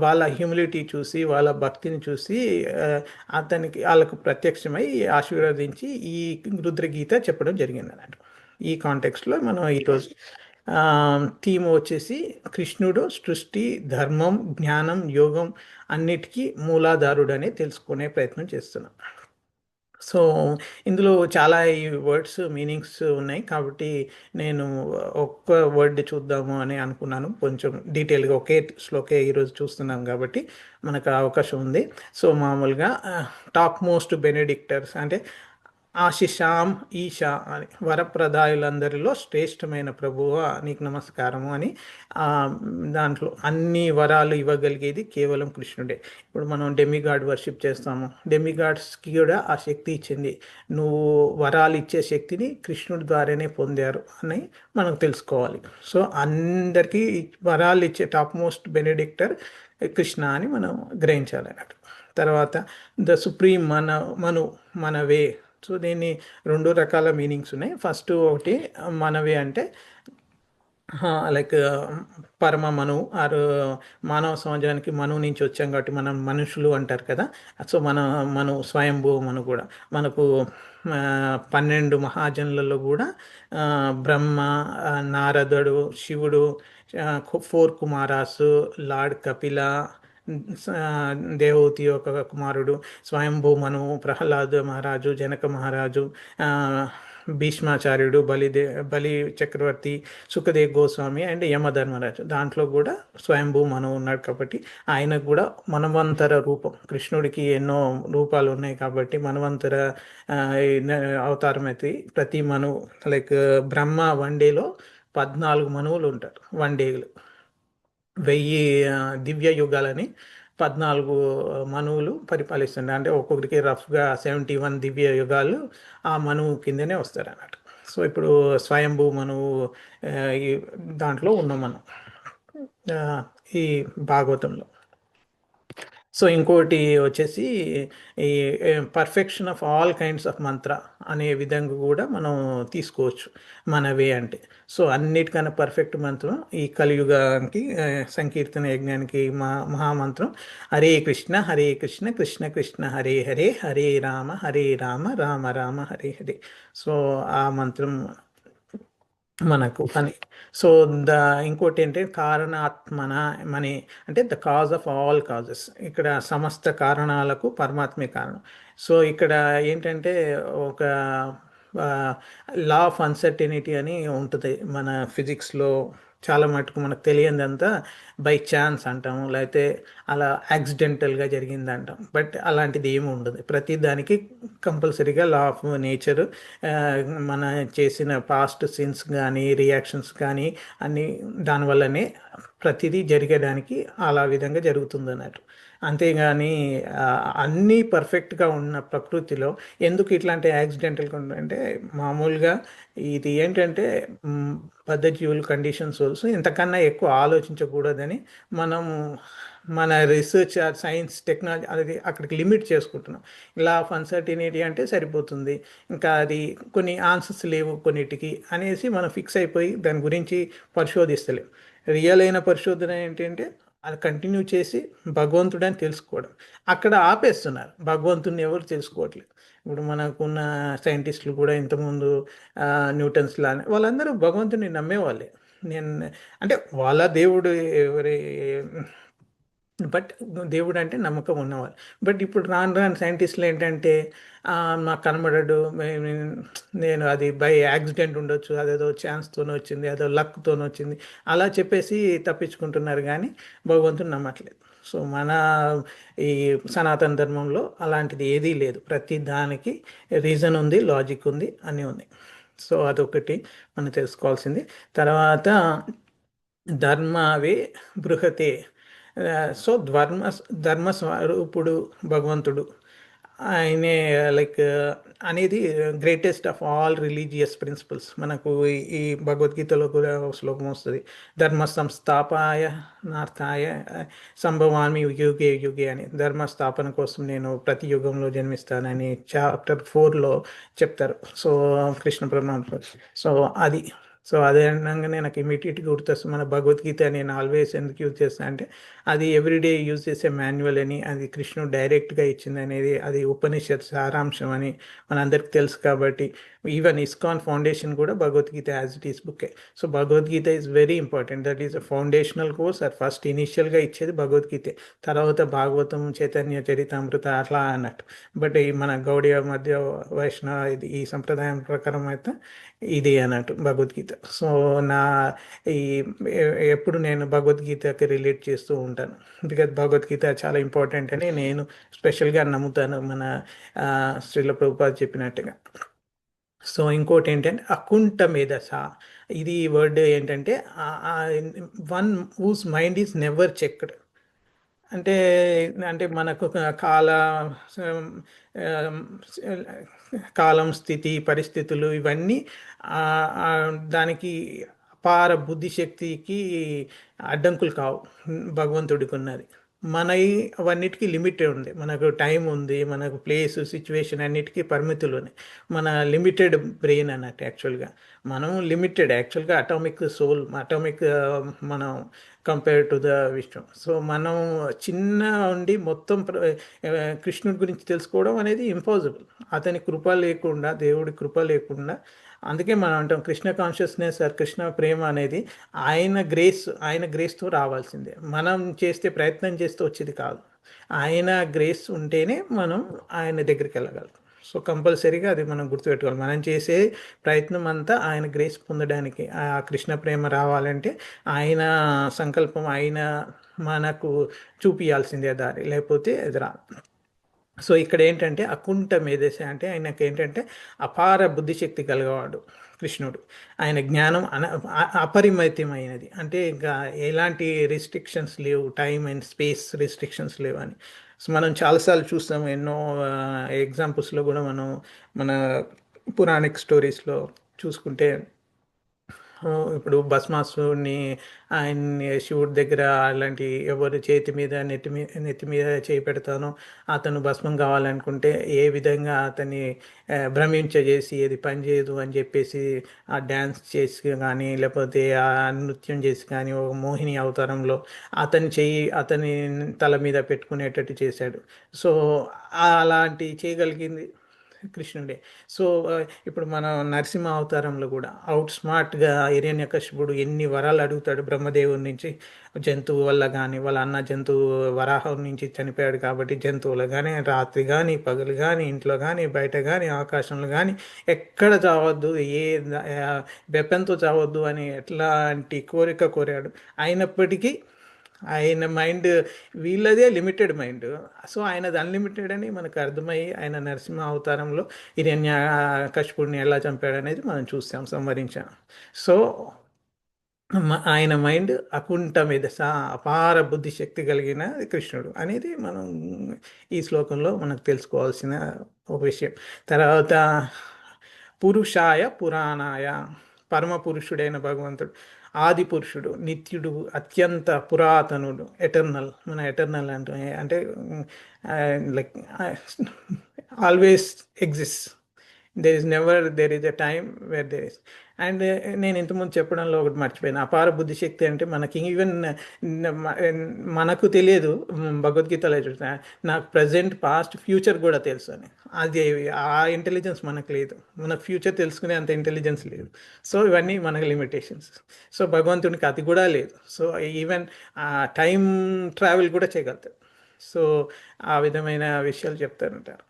వాళ్ళ హ్యూమిలిటీ చూసి వాళ్ళ భక్తిని చూసి వాళ్ళకు ప్రత్యక్షమై ఆశీర్వదించి ఈ రుద్రగీత చెప్పడం జరిగింది అన్నట్టు. ఈ కాంటెక్స్ట్లో మనం ఈరోజు థీమ్ వచ్చేసి కృష్ణుడు సృష్టి, ధర్మం, జ్ఞానం, యోగం అన్నిటికీ మూలాధారుడు అని తెలుసుకునే ప్రయత్నం చేస్తున్నాం. సో ఇందులో చాలా ఈ వర్డ్స్ మీనింగ్స్ ఉన్నాయి కాబట్టి నేను ఒక్క వర్డ్ చూద్దాము అని అనుకున్నాను. కొంచెం డీటెయిల్గా ఒకే శ్లోకే ఈరోజు చూస్తున్నాం కాబట్టి మనకు అవకాశం ఉంది. సో మామూలుగా టాప్ మోస్ట్ బెనెడిక్టర్స్ అంటే ఆశిషాం ఈశా అని వరప్రదాయులందరిలో శ్రేష్టమైన ప్రభువా నీకు నమస్కారము అని దాంట్లో అన్ని వరాలు ఇవ్వగలిగేది కేవలం కృష్ణుడే. ఇప్పుడు మనం డెమిగాడ్ వర్షిప్ చేస్తాము, డెమిగాడ్స్కి కూడా ఆ శక్తి ఇచ్చింది. నువ్వు వరాలు ఇచ్చే శక్తిని కృష్ణుడి ద్వారానే పొందారు అని మనం తెలుసుకోవాలి. సో అందరికీ వరాలు ఇచ్చే టాప్ మోస్ట్ బెనెడిక్టర్ కృష్ణ అని మనం గ్రహించాలి అన్నట్టు. తర్వాత ద సుప్రీం మనవే. సో దీన్ని 2 రకాల మీనింగ్స్ ఉన్నాయి. ఫస్ట్ ఒకటి మనవే అంటే లైక్ పరమ మనువు ఆరు మానవ సమాజానికి మనువు నుంచి వచ్చాం కాబట్టి మనం మనుషులు అంటారు కదా. సో మను స్వయంభూ మను కూడా మనకు 12 మహాజనులలో కూడా బ్రహ్మ, నారదుడు, శివుడు, 4 కుమారాసు, లార్డ్ కపిల, దేవహూతి యొక్క కుమారుడు, స్వయంభూ మనువు, ప్రహ్లాద్ మహారాజు, జనక మహారాజు, భీష్మాచార్యుడు, బలి చక్రవర్తి, సుఖదేవ్ గోస్వామి అండ్ యమధర్మరాజు. దాంట్లో కూడా స్వయంభూ మనువు ఉన్నాడు కాబట్టి ఆయనకు కూడా మనవంతర రూపం. కృష్ణుడికి ఎన్నో రూపాలు ఉన్నాయి కాబట్టి మనవంతర అవతారం అయితే ప్రతి మనువు లైక్ బ్రహ్మ వన్డేలో 14 మనువులు ఉంటారు. వన్డేలు 1000 దివ్య యుగాలని 14 మనువులు పరిపాలిస్తుండే. అంటే ఒక్కొక్కరికి రఫ్గా 71 దివ్య యుగాలు ఆ మనువు కిందనే వస్తారు అన్నట్టు. సో ఇప్పుడు స్వయంభూ మనువు దాంట్లో ఉన్నాం మనం ఈ భాగవతంలో. సో ఇంకోటి వచ్చేసి ఈ perfection of all kinds of మంత్ర అనే విధంగా కూడా మనం తీసుకోవచ్చు మనవే అంటే. సో అన్నిటికన్నా పర్ఫెక్ట్ మంత్రం ఈ కలియుగానికి సంకీర్తన యజ్ఞానికి మహామంత్రం హరే కృష్ణ కృష్ణ కృష్ణ హరే హరే, హరే రామ రామ రామ హరే హరే. సో ఆ మంత్రం మనకు అని. సో ఇంకోటి ఏంటంటే కారణాత్మన మని అంటే the cause of all causes. ఇక్కడ సమస్త కారణాలకు పరమాత్మే కారణం. సో ఇక్కడ ఏంటంటే ఒక లా ఆఫ్ అన్సర్టెనిటీ అని ఉంటుంది మన ఫిజిక్స్లో. చాలా మటుకు మనకు తెలియదంతా బై ఛాన్స్ అంటాము, లేకపోతే అలా యాక్సిడెంటల్గా జరిగింది అంటాం. బట్ అలాంటిది ఏమి ఉండదు. ప్రతి దానికి కంపల్సరీగా లా ఆఫ్ నేచర్, మన చేసిన పాస్ట్ సిన్స్ కానీ రియాక్షన్స్ కానీ అన్నీ దానివల్లనే ప్రతిదీ జరిగేదానికి అలా విధంగా జరుగుతుంది అన్నట్టు. అంతేగాని అన్నీ పర్ఫెక్ట్గా ఉన్న ప్రకృతిలో ఎందుకు ఇట్లాంటి యాక్సిడెంటల్గా ఉందంటే మామూలుగా ఇది ఏంటంటే బద్ధజీవులు, కండిషన్ సోల్స్ ఇంతకన్నా ఎక్కువ ఆలోచించకూడదని మనం మన రీసెర్చ్, సైన్స్, టెక్నాలజీ అది అక్కడికి లిమిట్ చేసుకుంటున్నాం. లా ఆఫ్ అన్సర్టినిటీ అంటే సరిపోతుంది, ఇంకా అది కొన్ని ఆన్సర్స్ లేవు కొన్నిటికి అనేసి మనం ఫిక్స్ అయిపోయి దాని గురించి పరిశోధిస్తలేం. రియల్ అయిన పరిశోధన ఏంటంటే అది కంటిన్యూ చేసి భగవంతుడని తెలుసుకోవడం. అక్కడ ఆపేస్తున్నారు, భగవంతుడిని ఎవరు తెలుసుకోవట్లేదు. ఇప్పుడు మనకున్న సైంటిస్టులు కూడా ఇంతకుముందు న్యూటన్స్ లా వాళ్ళందరూ భగవంతుడిని నమ్మేవాళ్ళే. నేను అంటే వాళ్ళ దేవుడు ఎవరి బట్ దేవుడు అంటే నమ్మకం ఉన్నవాళ్ళు. బట్ ఇప్పుడు రాను సైంటిస్టులు ఏంటంటే నాకు కనబడడు, నేను అది బై యాక్సిడెంట్ ఉండొచ్చు, అదేదో ఛాన్స్తోనే వచ్చింది, అదో లక్తోనే వచ్చింది అలా చెప్పేసి తప్పించుకుంటున్నారు కానీ భగవంతుని నమ్మట్లేదు. సో మన ఈ సనాతన ధర్మంలో అలాంటిది ఏదీ లేదు. ప్రతి దానికి రీజన్ ఉంది, లాజిక్ ఉంది, అన్నీ ఉన్నాయి. సో అదొకటి మనం తెలుసుకోవాల్సింది. తర్వాత ధర్మవే బృహతే. సో ధర్మస్వరూపుడు భగవంతుడు ఆయనే లైక్ అనేది greatest of all religious principles. మనకు ఈ భగవద్గీతలో కూడా ఒక శ్లోకం వస్తుంది, ధర్మ సంస్థాపాయ నార్థాయ సంభవామి యుగే యుగే అని. ధర్మ స్థాపన కోసం నేను ప్రతి యుగంలో జన్మిస్తానని చాప్టర్ 4లో చెప్తారు. సో కృష్ణ పరమాత్మ. సో అది సో అదే అనగానే నాకు ఇమీడియట్గా గుర్తొస్తుంది మన భగవద్గీత. నేను ఆల్వేస్ ఎందుకు యూజ్ చేస్తాను అంటే అది ఎవ్రీడే యూజ్ చేసే మాన్యువల్ అని, అది కృష్ణుడు డైరెక్ట్గా ఇచ్చింది అనేది, అది ఉపనిషత్ సారాంశం అని మనందరికి తెలుసు. కాబట్టి ఈవెన్ ఇస్కాన్ ఫౌండేషన్ కూడా భగవద్గీత యాజ్ ఇట్ ఈస్ బుక్కే. So Bhagavad Gita is very important. That is a foundational course. అది ఫస్ట్ ఇనీషియల్గా ఇచ్చేది భగవద్గీతే, తర్వాత భాగవతం, చైతన్య చరితామృత అట్లా అన్నట్టు. బట్ ఈ మన గౌడియ మధ్య వైష్ణవ ఇది ఈ సంప్రదాయం ప్రకారం అయితే ఇది అన్నట్టు భగవద్గీత. సో నా ఈ ఎప్పుడు నేను భగవద్గీతకి రిలేట్ చేస్తూ ఉంటాను, బికాజ్ భగవద్గీత చాలా ఇంపార్టెంట్ అని నేను స్పెషల్గా నమ్ముతాను, మన శ్రీల ప్రభుపాద చెప్పినట్టుగా. సో ఇంకోటి ఏంటంటే అకుంఠ మేధస. ఇది వర్డ్ ఏంటంటే one whose mind is never checked. అంటే అంటే మనకు కాల ఆ, కాలం, స్థితి, పరిస్థితులు ఇవన్నీ ఆ, ఆ, దానికి అపార బుద్ధిశక్తికి అడ్డంకులు కావు. భగవంతుడికి ఉన్నది. మనవి అవన్నిటికీ లిమిట్ ఉంది. మనకు టైం ఉంది, మనకు ప్లేస్, సిచ్యువేషన్ అన్నిటికీ పరిమితులు ఉన్నాయి. మన లిమిటెడ్ బ్రెయిన్ అన్నట్టు. యాక్చువల్గా మనం లిమిటెడ్, యాక్చువల్గా అటామిక్ సోల్, అటామిక్ మనం compare to the Vishnu. So మనం చిన్న ఉండి మొత్తం కృష్ణుడి గురించి తెలుసుకోవడం అనేది ఇంపాసిబుల్. అతని కృప లేకుండా, దేవుడి కృప లేకుండా. అందుకే మనం అంటాం కృష్ణ కాన్షియస్నెస్ ఆర్ కృష్ణ ప్రేమ అనేది ఆయన గ్రేస్తో రావాల్సిందే. మనం చేస్తే, ప్రయత్నం చేస్తే వచ్చేది కాదు. ఆయన గ్రేస్ ఉంటేనే మనం ఆయన దగ్గరికి వెళ్ళగలం. సో కంపల్సరీగా అది మనం గుర్తుపెట్టుకోవాలి. మనం చేసే ప్రయత్నం అంతా ఆయన గ్రేస్ పొందడానికి, ఆ కృష్ణ ప్రేమ రావాలంటే ఆయన సంకల్పం, ఆయన మనకు చూపియాల్సిందే దారి, లేకపోతే అది రాదు. సో ఇక్కడ ఏంటంటే అకుంఠ మేధస్సు అంటే ఆయనకి ఏంటంటే అపార బుద్ధిశక్తి కలిగేవాడు కృష్ణుడు. ఆయన జ్ఞానం అపరిమితమైనది. అంటే ఇంకా ఎలాంటి రెస్ట్రిక్షన్స్ లేవు, టైం అండ్ స్పేస్ రెస్ట్రిక్షన్స్ లేవు అని. సో మనం చాలాసార్లు చూస్తాం, ఎన్నో ఎగ్జాంపుల్స్లో కూడా మనం మన పురాణిక్ స్టోరీస్లో చూసుకుంటే, ఇప్పుడు భస్మాసుని ఆయన్ని శివుడి దగ్గర అలాంటి ఎవరు చేతి మీద నెత్తి మీద చేయి పెడతానో అతను భస్మం కావాలనుకుంటే ఏ విధంగా అతన్ని భ్రమించజేసి ఏది పని చేయదు అని చెప్పేసి ఆ డ్యాన్స్ చేసి కానీ, లేకపోతే ఆ నృత్యం చేసి కానీ, ఒక మోహిని అవతారంలో అతని తల మీద పెట్టుకునేటట్టు చేశాడు. సో అలాంటి చేయగలిగింది కృష్ణుడే. సో ఇప్పుడు మన నరసింహ అవతారంలో కూడా అవుట్ స్మార్ట్గా హిరణ్యకశిపుడు ఎన్ని వరాలు అడుగుతాడు బ్రహ్మదేవుడి నుంచి. జంతువు వల్ల కానీ, వాళ్ళ అన్న జంతువు వరాహం నుంచి చనిపోయాడు కాబట్టి జంతువులు కానీ, రాత్రి కానీ, పగలు కానీ, ఇంట్లో కానీ, బయట కానీ, ఆకాశంలో కానీ ఎక్కడ చావద్దు, వెపన్తో చావద్దు అని ఎట్లాంటి కోరిక కోరాడు. అయినప్పటికీ ఆయన మైండ్, వీళ్ళదే లిమిటెడ్ మైండ్. సో ఆయనది అన్లిమిటెడ్ అని మనకు అర్థమయ్యి ఆయన నరసింహ అవతారంలో హిరణ్య కశిపుడిని ఎలా చంపాడు అనేది మనం చూసాం, సంవరించాం. సో ఆయన మైండ్ అకుంఠ మీద అపార బుద్ధిశక్తి కలిగిన కృష్ణుడు అనేది మనం ఈ శ్లోకంలో మనకు తెలుసుకోవాల్సిన ఒక విషయం. తర్వాత పురుషాయ పురాణాయ, పరమ పురుషుడైన భగవంతుడు, ఆది పురుషుడు, నిత్యుడు, అత్యంత పురాతనుడు, ఎటర్నల్. మన ఎటర్నల్ అంటే like always exist. There is a time where there is. And నేను ఇంతకుముందు చెప్పడంలో ఒకటి మర్చిపోయాను. అపార బుద్ధిశక్తి అంటే మనకి ఈవెన్ మనకు తెలియదు. భగవద్గీతలో చూస్తా, నాకు ప్రజెంట్, పాస్ట్, ఫ్యూచర్ కూడా తెలుసు అని. అది ఆ ఇంటెలిజెన్స్ మనకు లేదు. మనకు ఫ్యూచర్ తెలుసుకునే అంత ఇంటెలిజెన్స్ లేదు. సో ఇవన్నీ మనకు లిమిటేషన్స్. సో భగవంతునికి అది కూడా లేదు. సో ఈవెన్ టైం ట్రావెల్ కూడా చేయగలుగుతారు. సో ఆ విధమైన విషయాలు చెప్తారంటారు.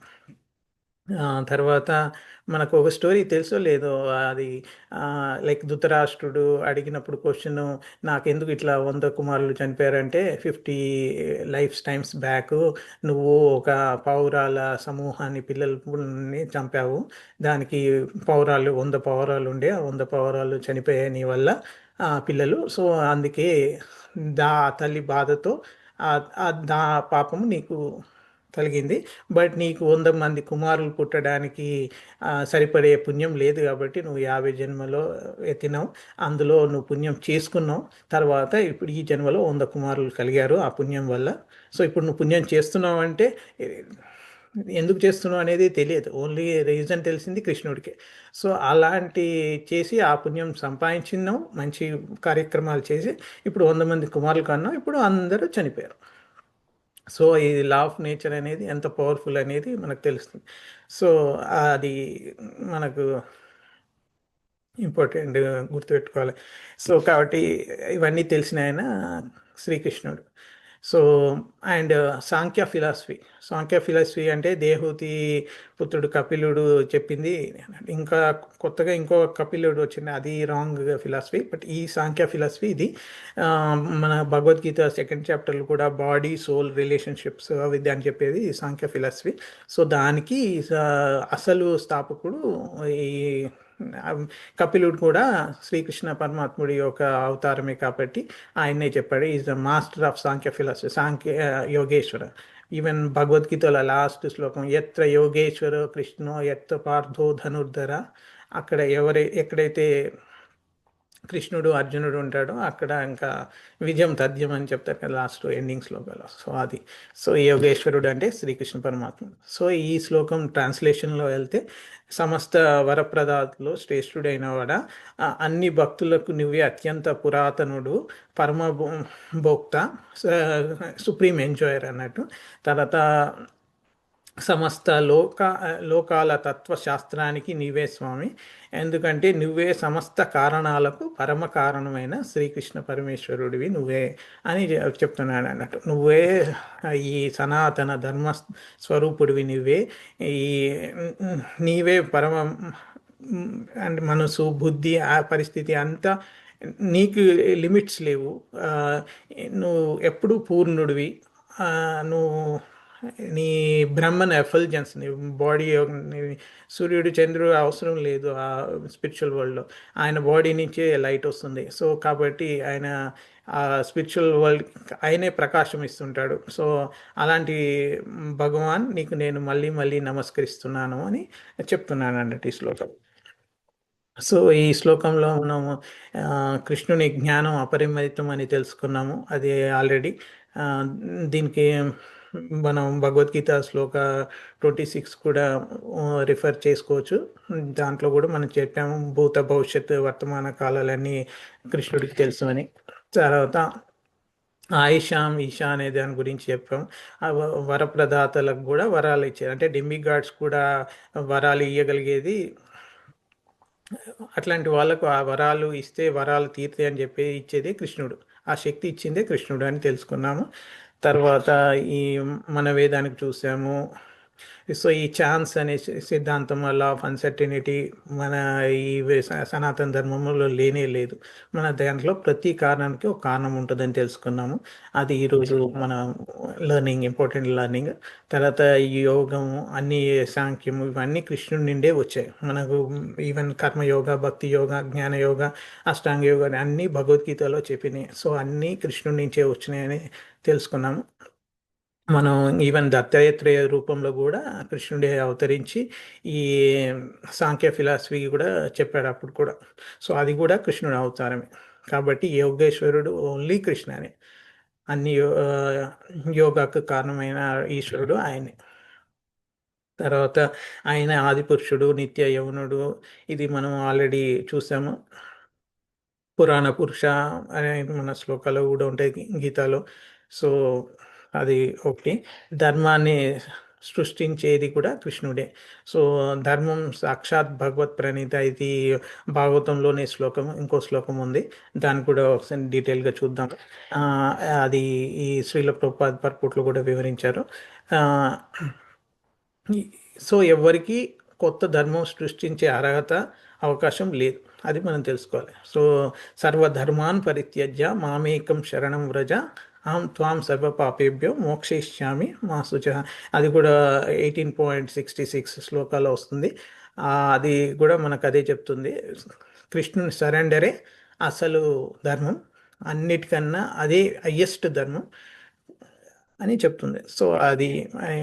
తర్వాత మనకు ఒక స్టోరీ తెలుసో లేదో, అది లైక్ ధృతరాష్ట్రుడు అడిగినప్పుడు క్వశ్చన్, నాకెందుకు ఇట్లా 100 కుమారులు చనిపోయారంటే 50 లైఫ్ టైమ్స్ బ్యాక్ నువ్వు ఒక పౌరాల సమూహాన్ని, పిల్లల్ని చంపావు. దానికి 100 పౌరాలు ఉండే, ఆ 100 పౌరాలు చనిపోయాయి నీ వల్ల పిల్లలు. సో అందుకే తల్లి బాధతో దా పాపము నీకు కలిగింది. బట్ నీకు 100 మంది కుమారులు పుట్టడానికి సరిపడే పుణ్యం లేదు కాబట్టి నువ్వు 50 జన్మలో ఎత్తినావు. అందులో నువ్వు పుణ్యం చేసుకున్నావు. తర్వాత ఇప్పుడు ఈ జన్మలో 100 కుమారులు కలిగారు ఆ పుణ్యం వల్ల. సో ఇప్పుడు నువ్వు పుణ్యం చేస్తున్నావు అంటే ఎందుకు చేస్తున్నావు అనేది తెలియదు. ఓన్లీ రీజన్ తెలిసింది కృష్ణుడికి. సో అలాంటి చేసి ఆ పుణ్యం సంపాదించినావు, మంచి కార్యక్రమాలు చేసి ఇప్పుడు 100 మంది కుమారులు కన్నావు, ఇప్పుడు అందరూ చనిపోయారు. సో ఈ లా ఆఫ్ నేచర్ అనేది ఎంత పవర్ఫుల్ అనేది మనకు తెలుస్తుంది. సో అది మనకు ఇంపార్టెంట్ గుర్తుపెట్టుకోవాలి. సో కాబట్టి ఇవన్నీ తెలిసిన ఆయన శ్రీకృష్ణుడు. సో అండ్ సాంఖ్య ఫిలాసఫీ అంటే దేహూతి పుత్రుడు కపిలుడు చెప్పింది. ఇంకా కొత్తగా ఇంకో కపిలుడు వచ్చింది, అది రాంగ్ ఫిలాసఫీ. బట్ ఈ సాంఖ్య ఫిలాసఫీ ఇది మన భగవద్గీత 2nd చాప్టర్లో కూడా బాడీ సోల్ రిలేషన్షిప్స్ విద్య అని చెప్పేది ఈ సాంఖ్య ఫిలాసఫీ. సో దానికి అసలు స్థాపకుడు ఈ కపిలుడు కూడా శ్రీకృష్ణ పరమాత్ముడి యొక్క అవతారమే కాబట్టి ఆయన్నే చెప్పాడు, is the master of Sankhya philosophy, Yogeshwara. Even భగవద్గీతలో లాస్ట్ శ్లోకం ఎత్ర యోగేశ్వర కృష్ణో ఎత్ర పార్థో ధనుర్ధర, అక్కడ ఎక్కడైతే కృష్ణుడు అర్జునుడు ఉంటాడో అక్కడ ఇంకా విజయం తథ్యం అని చెప్తారు కదా లాస్ట్ ఎండింగ్ శ్లోకాలు. సో అది యోగేశ్వరుడు అంటే శ్రీకృష్ణ పరమాత్మ. సో ఈ శ్లోకం ట్రాన్స్లేషన్లో వెళ్తే సమస్త వరప్రదాతలో శ్రేష్ఠుడైన వాడ, అన్ని భక్తులకు నువ్వే అత్యంత పురాతనుడు, పరమ భోక్త, సుప్రీం ఎంజాయర్ అన్నట్టు. తర్వాత సమస్త లోకాల తత్వశాస్త్రానికి నీవే స్వామి, ఎందుకంటే నువ్వే సమస్త కారణాలకు పరమ కారణమైన శ్రీకృష్ణ పరమేశ్వరుడివి నువ్వే అని చెప్తున్నాడు అన్నట్టు. నువ్వే ఈ సనాతన ధర్మ స్వరూపుడివి, నీవే పరమ అండ్ మనసు బుద్ధి ఆ పరిస్థితి అంతా నీకు లిమిట్స్ లేవు. నువ్వు ఎప్పుడూ పూర్ణుడివి. నువ్వు నీ బ్రహ్మన్ ఎఫల్జెన్స్, నీ బాడీ, సూర్యుడు చంద్రుడు అవసరం లేదు ఆ స్పిరిచువల్ వరల్డ్లో, ఆయన బాడీ నుంచే లైట్ వస్తుంది. సో కాబట్టి ఆయన ఆ స్పిరిచువల్ వరల్డ్ ఆయనే ప్రకాశం ఇస్తుంటాడు. సో అలాంటి భగవాన్ నీకు నేను మళ్ళీ మళ్ళీ నమస్కరిస్తున్నాను అని చెప్తున్నాను అన్నట్టు ఈ శ్లోకం. సో ఈ శ్లోకంలో మనము కృష్ణుని జ్ఞానం అపరిమితం అని తెలుసుకున్నాము, అది ఆల్రెడీ. దీనికి మనం భగవద్గీత శ్లోక 26 కూడా రిఫర్ చేసుకోవచ్చు. దాంట్లో కూడా మనం చెప్పాము భూత భవిష్యత్ వర్తమాన కాలాలన్నీ కృష్ణుడికి తెలుసు అని. తర్వాత ఆయిషాం ఈశా అనే దాని గురించి చెప్పాం. వరప్రదాతలకు కూడా వరాలు ఇచ్చారు, అంటే డెమిగాడ్స్ కూడా వరాలు ఇవ్వగలిగేది. అట్లాంటి వాళ్ళకు ఆ వరాలు ఇస్తే వరాలు తీరుతాయి అని చెప్పి ఇచ్చేదే కృష్ణుడు, ఆ శక్తి ఇచ్చిందే కృష్ణుడు అని తెలుసుకున్నాము. తర్వాత ఈ మన వేదానికి చూసాము. సో ఈ ఛాన్స్ అనే సిద్ధాంతం, లా ఆఫ్ అన్సర్టనిటీ మన ఈ సనాతన ధర్మంలో లేనే లేదు. మన దాంట్లో ప్రతి కారణానికి ఒక కారణం ఉంటుందని తెలుసుకున్నాము. అది ఈరోజు మన ఇంపార్టెంట్ లెర్నింగ్. తర్వాత యోగము, అన్ని సాంఖ్యము, ఇవన్నీ కృష్ణుడి నుండే వచ్చాయి మనకు. ఈవెన్ కర్మయోగ, భక్తి యోగ, జ్ఞాన యోగ, అష్టాంగ యోగ అన్నీ భగవద్గీతలో చెప్పినాయి. సో అన్నీ కృష్ణుడి నుంచే వచ్చినాయని తెలుసుకున్నాము. మనం ఈవెన్ దత్తాత్రేయ రూపంలో కూడా కృష్ణుడే అవతరించి ఈ సాంఖ్య ఫిలాసఫీ కూడా చెప్పాడు అప్పుడు కూడా. సో అది కూడా కృష్ణుడు అవతారమే కాబట్టి యోగేశ్వరుడు ఓన్లీ కృష్ణనే. అన్ని యోగాకు కారణమైన ఈశ్వరుడు ఆయనే. తర్వాత ఆయన ఆదిపురుషుడు, నిత్య యవనుడు, ఇది మనం ఆల్రెడీ చూసాము. పురాణ పురుష అనేది మన శ్లోకాలు కూడా ఉంటాయి గీతాలో. సో అది ఒకటి. ధర్మాన్ని సృష్టించేది కూడా కృష్ణుడే. సో ధర్మం సాక్షాత్ భగవత్ ప్రణీత, ఇది భాగవతంలోనే శ్లోకం, ఇంకో శ్లోకం ఉంది, దాన్ని కూడా ఒకసారి డీటెయిల్గా చూద్దాం. అది ఈ శ్రీల ప్రభుపాద పర్పుట్లో కూడా వివరించారు. సో ఎవరికి కొత్త ధర్మం సృష్టించే అర్హత, అవకాశం లేదు, అది మనం తెలుసుకోవాలి. సో సర్వధర్మాన్ పరిత్యజ్య మామేకం శరణం వ్రజ అహం త్వాం సర్వ పాపేభ్యో మోక్షయిష్యామి మా శుచ, అది కూడా 18.66 శ్లోకాలో వస్తుంది. అది కూడా మనకు అదే చెప్తుంది. కృష్ణుని సరెండరే అసలు ధర్మం, అన్నిటికన్నా అదే హయ్యెస్ట్ ధర్మం. అని చెప్తుంది. సో అది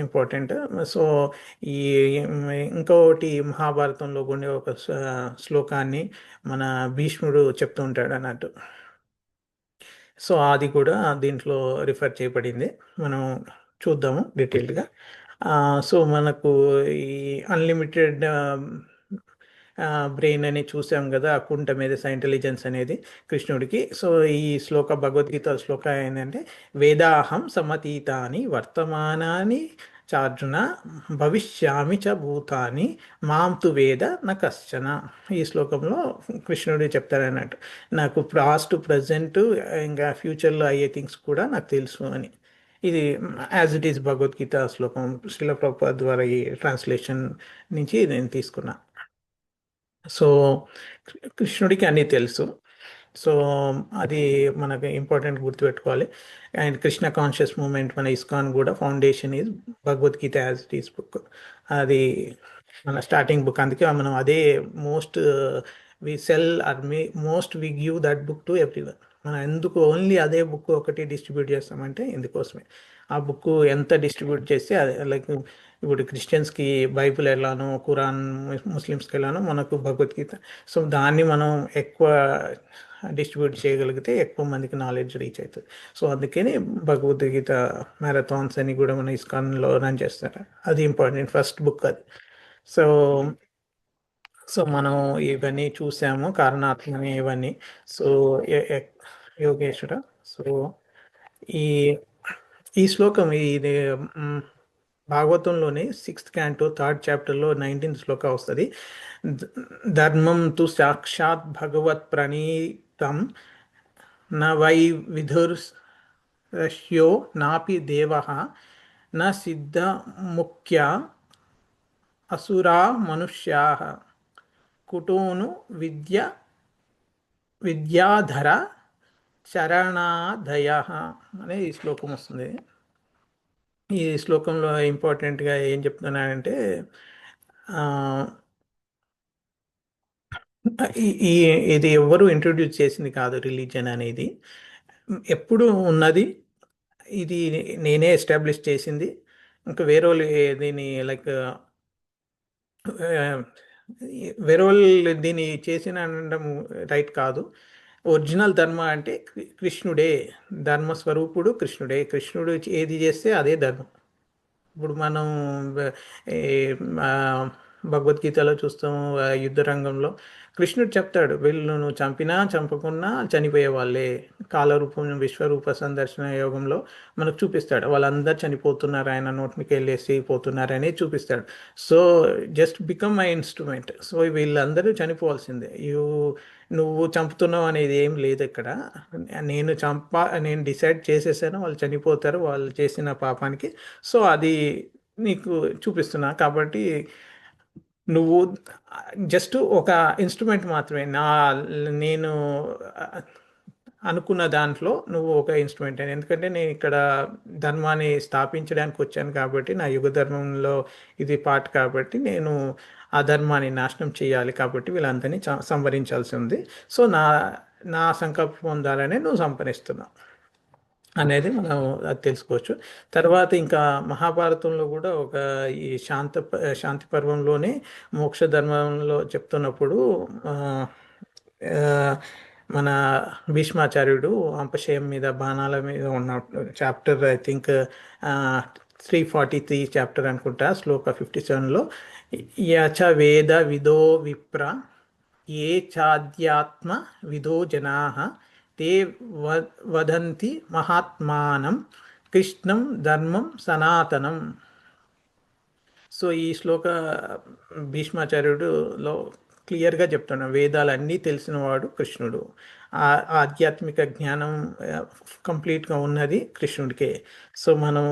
ఇంపార్టెంట్. సో ఈ ఇంకొకటి మహాభారతంలో ఉండే ఒక శ్లోకాన్ని మన భీష్ముడు చెప్తూ ఉంటాడు అన్నట్టు. సో అది కూడా దీంట్లో రిఫర్ చేయబడింది. మనం చూద్దాము డీటెయిల్డ్గా. సో మనకు ఈ అన్లిమిటెడ్ బ్రెయిన్ అని చూసాం కదా, కుంట మీద ఇంటెలిజెన్స్ అనేది కృష్ణుడికి. సో ఈ భగవద్గీత శ్లోక ఏంటంటే, వేదాహం సమతీతాని వర్తమానాని చార్జున భవిష్యామి చ భూతాని మాం తు వేద న కశ్చన. ఈ శ్లోకంలో కృష్ణుడు చెప్తాడు అన్నట్టు, నాకు పాస్ట్ ప్రజెంట్ ఇంకా ఫ్యూచర్లో అయ్యే థింగ్స్ కూడా నాకు తెలుసు అని. ఇది యాజ్ ఇట్ ఈస్ భగవద్గీత శ్లోకం, శ్రీల ప్రభుపాద ద్వారా ఈ ట్రాన్స్లేషన్ నుంచి నేను తీసుకున్నా. సో కృష్ణుడికి అన్నీ తెలుసు. సో అది మనకు ఇంపార్టెంట్ గుర్తుపెట్టుకోవాలి. అండ్ కృష్ణ కాన్షియస్ మూమెంట్ మన ఇస్కాన్ కూడా foundation is Bhagavad Gita as it is book. అది మన స్టార్టింగ్ బుక్. అందుకే మనం అదే most we sell or most we give that book to everyone. మనం ఎందుకు ఓన్లీ అదే బుక్ ఒకటి డిస్ట్రిబ్యూట్ చేస్తామంటే ఇందుకోసమే. ఆ బుక్ ఎంత డిస్ట్రిబ్యూట్ చేస్తే అదే, లైక్ ఇప్పుడు క్రిస్టియన్స్కి బైబిల్ ఎలానో, ఖురాన్ ముస్లిమ్స్కి ఎలానో, మనకు భగవద్గీత. సో దాన్ని మనం ఎక్కువ డిస్ట్రిబ్యూట్ చేయగలిగితే ఎక్కువ మందికి నాలెడ్జ్ రీచ్ అవుతుంది. సో అందుకని భగవద్గీత మ్యారథాన్స్ అని కూడా మన ఇస్కాన్లో రన్ చేస్తారు. అది ఇంపార్టెంట్ ఫస్ట్ బుక్ అది. సో సో మనం ఇవన్నీ చూసాము, కారణాత్మకమే ఇవన్నీ. సో యోగేశ్వర. సో ఈ ఈ శ్లోకం ఇది భాగవతంలోని 6th canto 3rd chapterలో 19th శ్లోక వస్తుంది. ధర్మం తు సాక్షాత్ భగవత్ ప్రణీతం న వై విధుర్ష్యో నాపి దేవః న సిద్ధ ముఖ్య అసురా మనుష్యాః కుటోను విద్యాధర చరణాదయః అనే ఈ శ్లోకం వస్తుంది. ఈ శ్లోకంలో ఇంపార్టెంట్గా ఏం చెప్తున్నానంటే, ఇది ఎవ్వరూ ఇంట్రొడ్యూస్ చేసింది కాదు రిలీజన్ అనేది, ఎప్పుడు ఉన్నది. ఇది నేనే ఎస్టాబ్లిష్ చేసింది. ఇంకా వేరే వాళ్ళు దీన్ని లైక్ వేరే వాళ్ళు దీన్ని చేసిన అనడం రైట్ కాదు. ఒరిజినల్ ధర్మ అంటే కృష్ణుడే, ధర్మస్వరూపుడు కృష్ణుడే. కృష్ణుడు ఏది చేస్తే అదే ధర్మం. ఇప్పుడు మనం ఈ, ఆ, భగవద్గీతలో చూస్తాము, యుద్ధ రంగంలో కృష్ణుడు చెప్తాడు, వీళ్ళు నువ్వు చంపినా చంపకున్నా చనిపోయే వాళ్ళే. కాలరూపం విశ్వరూప సందర్శన యోగంలో మనకు చూపిస్తాడు, వాళ్ళందరూ చనిపోతున్నారు, ఆయన నోటికి వెళ్ళేసి పోతున్నారని చూపిస్తాడు. So just become my instrument. So వీళ్ళందరూ చనిపోవాల్సిందే. నువ్వు చంపుతున్నావు అనేది ఏం లేదు ఇక్కడ. నేను డిసైడ్ చేసేసాను, వాళ్ళు చనిపోతారు వాళ్ళు చేసిన పాపానికి. సో అది నీకు చూపిస్తున్నా. కాబట్టి నువ్వు జస్ట్ ఒక ఇన్స్ట్రుమెంట్ మాత్రమే. నేను అనుకున్న దాంట్లో నువ్వు ఒక ఇన్స్ట్రుమెంట్ అని. ఎందుకంటే నేను ఇక్కడ ధర్మాన్ని స్థాపించడానికి వచ్చాను కాబట్టి, నా యుగ ధర్మంలో ఇది పార్ట్ కాబట్టి, నేను ఆ ధర్మాన్ని నాశనం చేయాలి కాబట్టి వీళ్ళందరినీ సంహరించాల్సి ఉంది. సో నా సంకల్పం పొందాలని నువ్వు సంహరిస్తున్నావు అనేది మనం అది తెలుసుకోవచ్చు. తర్వాత ఇంకా మహాభారతంలో కూడా ఒక ఈ శాంతి పర్వంలోనే మోక్ష ధర్మంలో చెప్తున్నప్పుడు మన భీష్మాచార్యుడు అంపశయం మీద బాణాల మీద ఉన్న చాప్టర్, ఐ థింక్ 343 చాప్టర్ అనుకుంటా, శ్లోక 57లో, యచ వేద విదో విప్ర ఏ చాధ్యాత్మ విదో జనాః తే వదంతి మహాత్మానం కృష్ణం ధర్మం సనాతనం. సో ఈ శ్లోక భీష్మాచార్యుడులో క్లియర్గా చెప్తున్నాడు, వేదాలన్నీ తెలిసినవాడు కృష్ణుడు, ఆధ్యాత్మిక జ్ఞానం కంప్లీట్గా ఉన్నది కృష్ణుడికే. సో మనం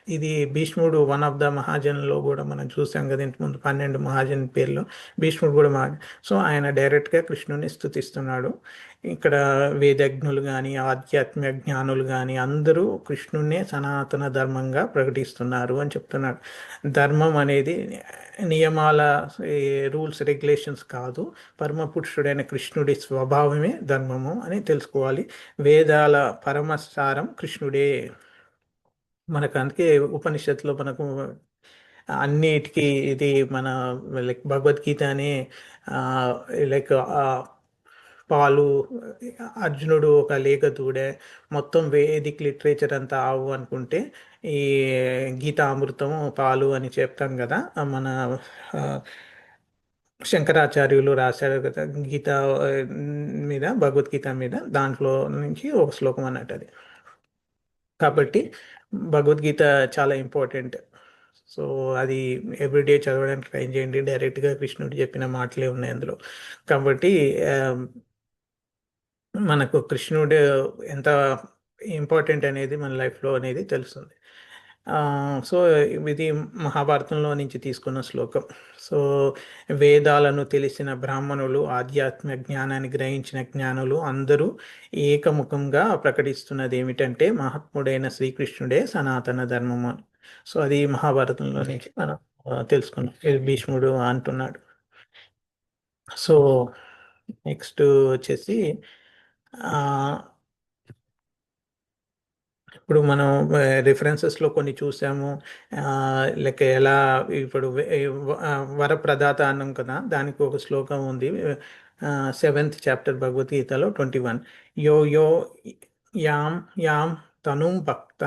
ఇది భీష్ముడు వన్ ఆఫ్ ద మహాజన్లో కూడా మనం చూసాం కదా, ఇంటి ముందు 12 మహాజన్ పేర్లు భీష్ముడు కూడా సో ఆయన డైరెక్ట్గా కృష్ణుని స్తుతిస్తున్నాడు. ఇక్కడ వేదజ్ఞులు కానీ ఆధ్యాత్మిక జ్ఞానులు కానీ అందరూ కృష్ణున్నే సనాతన ధర్మంగా ప్రకటిస్తున్నారు అని చెప్తున్నాడు. ధర్మం అనేది నియమాల రూల్స్ రెగ్యులేషన్స్ కాదు, పరమపురుషుడైన కృష్ణుడి స్వభావమే ధర్మము అని తెలుసుకోవాలి. వేదాల పరమసారం కృష్ణుడే. మనకు అందుకే ఉపనిషత్తులో మనకు అన్నిటికీ ఇది మన లైక్ భగవద్గీత అనే లైక్ పాలు, అర్జునుడు ఒక లేఖ తూడే, మొత్తం వేదిక్ లిటరేచర్ అంతా ఆవు అనుకుంటే ఈ గీతామృతం పాలు అని చెప్తాం కదా. మన ఆ, శంకరాచార్యులు రాశారు కదా గీత మీద, భగవద్గీత మీద, దాంట్లో నుంచి ఒక శ్లోకం అన్నట్టు అది. కాబట్టి భగవద్గీత చాలా ఇంపార్టెంట్. సో అది ఎవ్రీడే చదవడానికి ట్రై చేయండి. డైరెక్ట్గా కృష్ణుడు చెప్పిన మాటలే ఉన్నాయి అందులో. కాబట్టి మనకు కృష్ణుడు ఎంత ఇంపార్టెంట్ అనేది మన లైఫ్లో అనేది తెలుస్తుంది. సో ఇది మహాభారతంలో నుంచి తీసుకున్న శ్లోకం. సో వేదాలను తెలిసిన బ్రాహ్మణులు, ఆధ్యాత్మిక జ్ఞానాన్ని గ్రహించిన జ్ఞానులు అందరూ ఏకముఖంగా ప్రకటిస్తున్నది ఏమిటంటే మహాత్ముడైన శ్రీకృష్ణుడే సనాతన ధర్మము అని. సో అది మహాభారతంలో నుంచి మనం తెలుసుకున్నాం. ఇది భీష్ముడు అంటున్నాడు. సో నెక్స్ట్ వచ్చేసి ఇప్పుడు మనం రిఫరెన్సెస్లో కొన్ని చూసాము. లైక్ ఎలా ఇప్పుడు వరప్రదాత అన్నాం కదా, దానికి ఒక శ్లోకం ఉంది 7th చాప్టర్ భగవద్గీతలో 21. యో యో యాం యాం తనుం భక్త